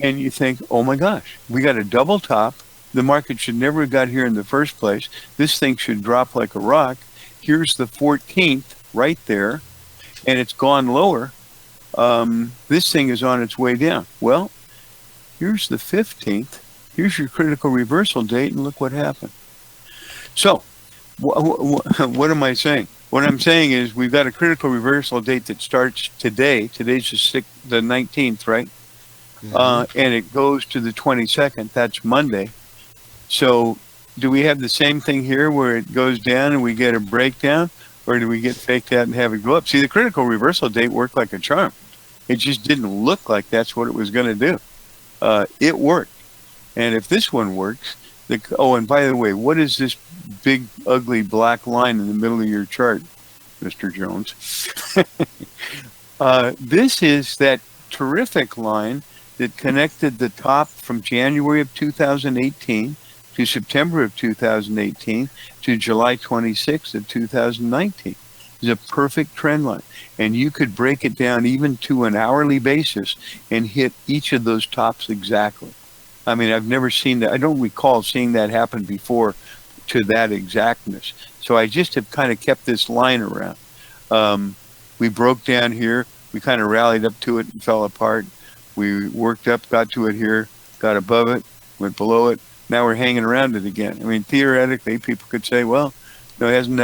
And you think, oh my gosh, we got a double top. the market should never have got here in the first place. This thing should drop like a rock. Here's the 14th right there, and it's gone lower. This thing is on its way down. Well, here's the 15th. Here's your critical reversal date, and look what happened. So, what am I saying? What I'm saying is we've got a critical reversal date that starts today. Today's the 19th, right? And it goes to the 22nd. That's Monday. So do we have the same thing here where it goes down and we get a breakdown, or do we get faked out and have it go up? See, the critical reversal date worked like a charm. It just didn't look like that's what it was going to do. It worked. And if this one works, and by the way, what is this big, ugly black line in the middle of your chart, Mr. Jones? This is that terrific line that connected the top from January of 2018 to September of 2018 to July 26th of 2019. It's a perfect trend line. And you could break it down even to an hourly basis and hit each of those tops exactly. I mean, I've never seen that. I don't recall seeing that happen before to that exactness. So I just have kind of kept this line around. We broke down here. We kind of rallied up to it and fell apart. We worked up, got to it here, got above it, went below it. Now we're hanging around it again. I mean, theoretically, people could say, well, no, hasn't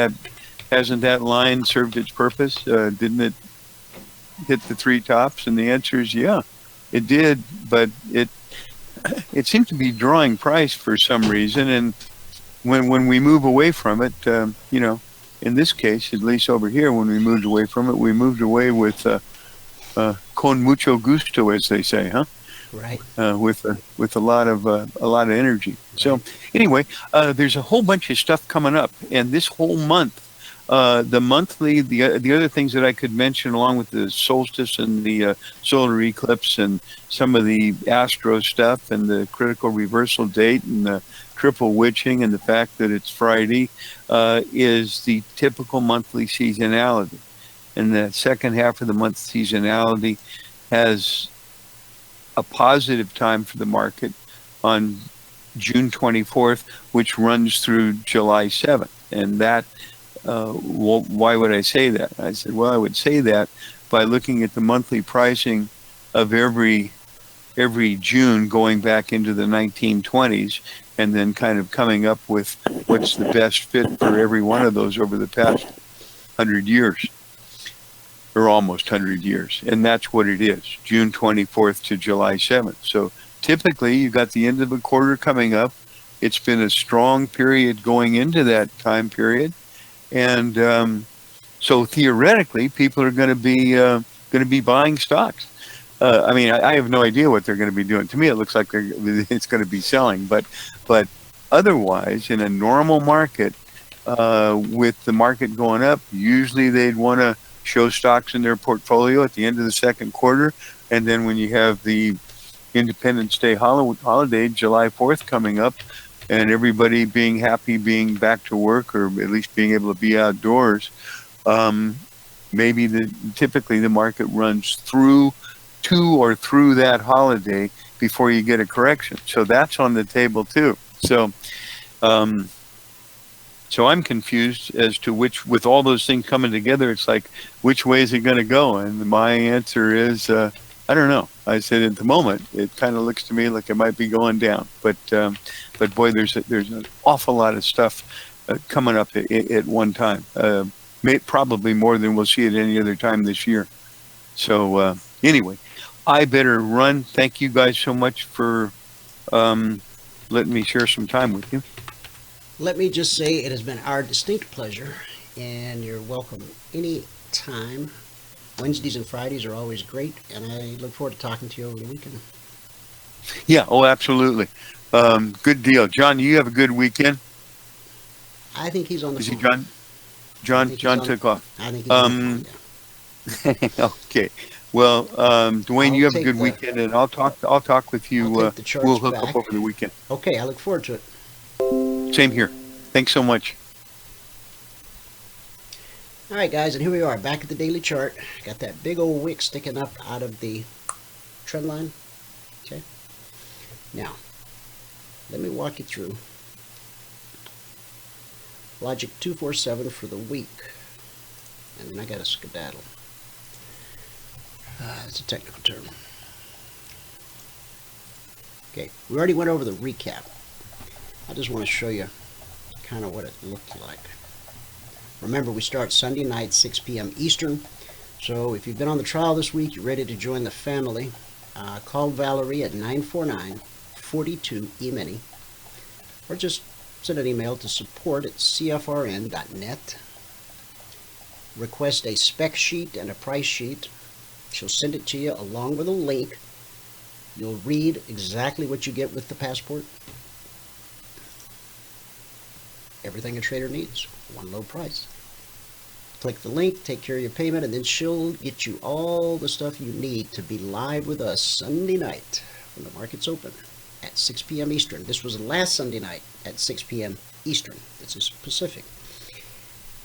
that line served its purpose? Didn't it hit the three tops? And the answer is, yeah, it did. But it seemed to be drawing price for some reason. And when we move away from it, in this case, at least over here, when we moved away from it, we moved away with con mucho gusto, as they say, huh? Right. With a lot of energy. Right. So anyway, there's a whole bunch of stuff coming up, and this whole month, the other things that I could mention, along with the solstice and the solar eclipse and some of the astro stuff and the critical reversal date and the triple witching and the fact that it's Friday, is the typical monthly seasonality. And the second half of the month seasonality has a positive time for the market on June 24th, which runs through July 7th. And that, why would I say that? I said, well, I would say that by looking at the monthly pricing of every June going back into the 1920s, and then kind of coming up with what's the best fit for every one of those over the past 100 years. Or almost 100 years. And that's what it is, June 24th to July 7th. So typically, you've got the end of a quarter coming up. It's been a strong period going into that time period. And so theoretically, people are going to be buying stocks. I mean, I have no idea what they're going to be doing. To me, it looks like it's going to be selling. But otherwise, in a normal market, with the market going up, usually they'd want to show stocks in their portfolio at the end of the second quarter. And then when you have the Independence Day holiday, July 4th coming up, and everybody being happy being back to work, or at least being able to be outdoors, typically the market runs through that holiday before you get a correction. So that's on the table too. So I'm confused as to with all those things coming together, it's like, which way is it going to go? And my answer is, I don't know. I said at the moment, it kind of looks to me like it might be going down. But boy, there's an awful lot of stuff coming up at one time. Probably more than we'll see at any other time this year. So anyway, I better run. Thank you guys so much for letting me share some time with you. Let me just say it has been our distinct pleasure, and you're welcome any time. Wednesdays and Fridays are always great, and I look forward to talking to you over the weekend. Yeah, oh, absolutely. Good deal. John, you have a good weekend? I think he's on the phone. Is he John? John took off. I think he's on the phone, yeah. Okay. Well, Dwayne, you have a good weekend, and I'll talk with you. We'll hook up over the weekend. Okay, I look forward to it. Same here. Thanks so much. All right, guys, and here we are back at the daily chart. Got that big old wick sticking up out of the trend line. Okay. Now, let me walk you through Logic 247 for the week. And then I got a skedaddle. It's a technical term. Okay, we already went over the recap. I just want to show you kind of what it looked like. Remember, we start Sunday night, 6 p.m. Eastern. So if you've been on the trial this week, you're ready to join the family, call Valerie at 949-42-EMINI, or just send an email to support@cfrn.net. Request a spec sheet and a price sheet. She'll send it to you along with a link. You'll read exactly what you get with the passport. Everything a trader needs, one low price. Click the link, take care of your payment, and then she'll get you all the stuff you need to be live with us Sunday night when the market's open at 6 p.m. Eastern. This was last Sunday night at 6 p.m. Eastern. This is Pacific.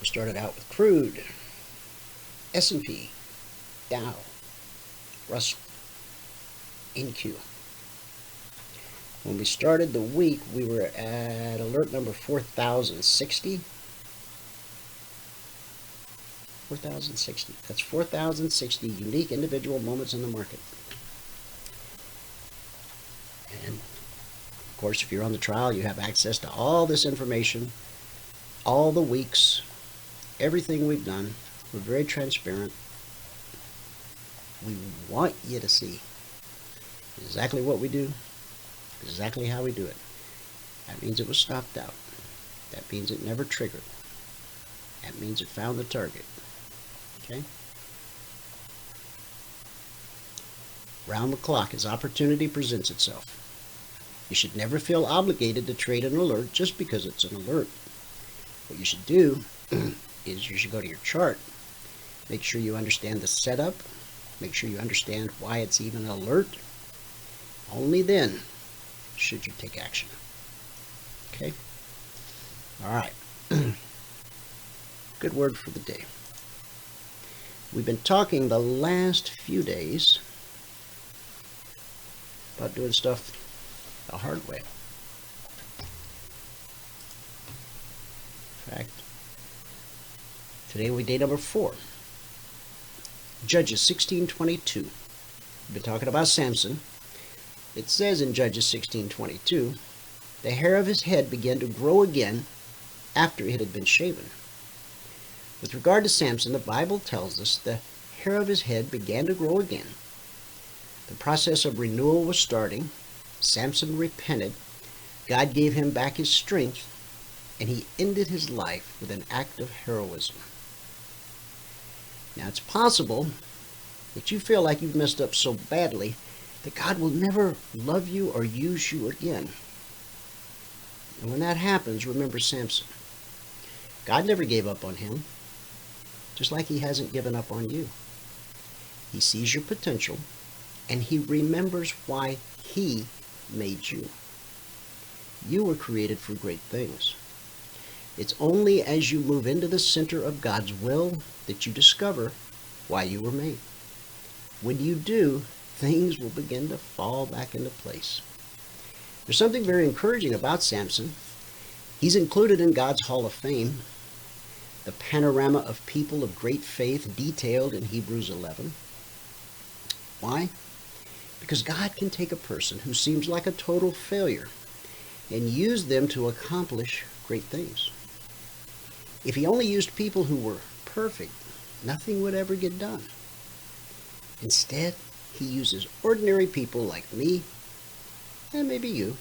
We started out with Crude, S&P, Dow, Russell, NQ. When we started the week, we were at alert number 4,060. 4,060. That's 4,060 unique individual moments in the market. And of course, if you're on the trial, you have access to all this information, all the weeks, everything we've done. We're very transparent. We want you to see exactly what we do, exactly how we do it. That means it was stopped out. That means it never triggered. That means it found the target. Okay? Round the clock as opportunity presents itself. You should never feel obligated to trade an alert just because it's an alert. What you should do is you should go to your chart. Make sure you understand the setup. Make sure you understand why it's even an alert. Only then should you take action. Okay? All right. Good word for the day. We've been talking the last few days about doing stuff the hard way. In fact, today will be day number 4. Judges 16:22. We've been talking about Samson. It says in Judges 16:22, the hair of his head began to grow again after it had been shaven. With regard to Samson, the Bible tells us the hair of his head began to grow again. The process of renewal was starting. Samson repented. God gave him back his strength, and he ended his life with an act of heroism. Now, it's possible that you feel like you've messed up so badly that God will never love you or use you again. And when that happens, remember Samson. God never gave up on him, just like he hasn't given up on you. He sees your potential, and he remembers why he made you. You were created for great things. It's only as you move into the center of God's will that you discover why you were made. When you do, things will begin to fall back into place. There's something very encouraging about Samson. He's included in God's Hall of Fame, the panorama of people of great faith detailed in Hebrews 11. Why? Because God can take a person who seems like a total failure and use them to accomplish great things. If he only used people who were perfect, nothing would ever get done. Instead, he uses ordinary people like me, and maybe you,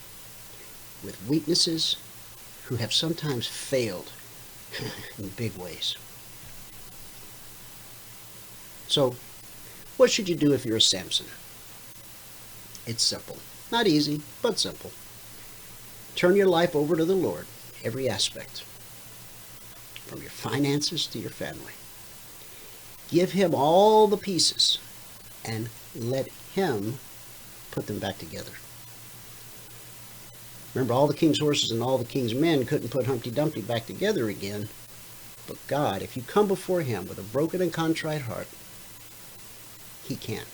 with weaknesses who have sometimes failed in big ways. So, what should you do if you're a Samson? It's simple. Not easy, but simple. Turn your life over to the Lord, every aspect, from your finances to your family. Give him all the pieces and let him put them back together. Remember, all the king's horses and all the king's men couldn't put Humpty Dumpty back together again. But God, if you come before him with a broken and contrite heart, he can.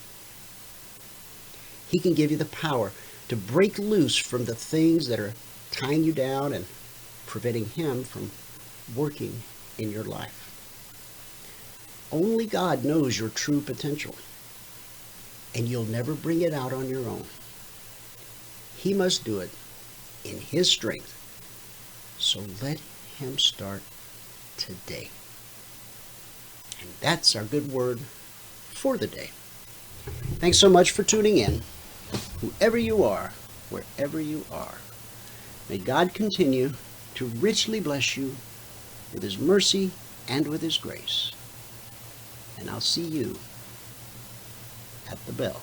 He can give you the power to break loose from the things that are tying you down and preventing Him from working in your life. Only God knows your true potential, and you'll never bring it out on your own. He must do it in His strength. So let Him start today. And that's our good word for the day. Thanks so much for tuning in. Whoever you are, wherever you are, may God continue to richly bless you with His mercy and with His grace. And I'll see you at the bell.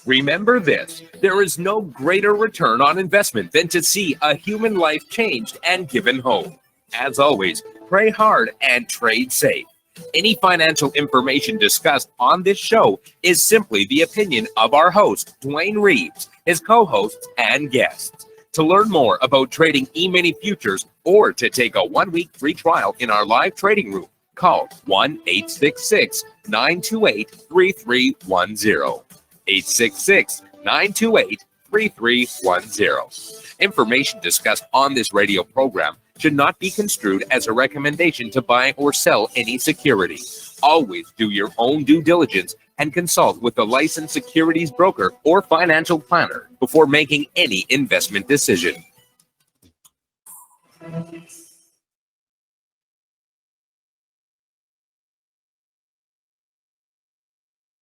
Remember this, there is no greater return on investment than to see a human life changed and given hope. As always, pray hard and trade safe. Any financial information discussed on this show is simply the opinion of our host, Dwayne Reeves, his co-hosts, and guests. To learn more about trading Emini Futures or to take a 1-week free trial in our live trading room, call 1-866-928-3310. 866-928-3310. Information discussed on this radio program should not be construed as a recommendation to buy or sell any security. Always do your own due diligence and consult with a licensed securities broker or financial planner before making any investment decision.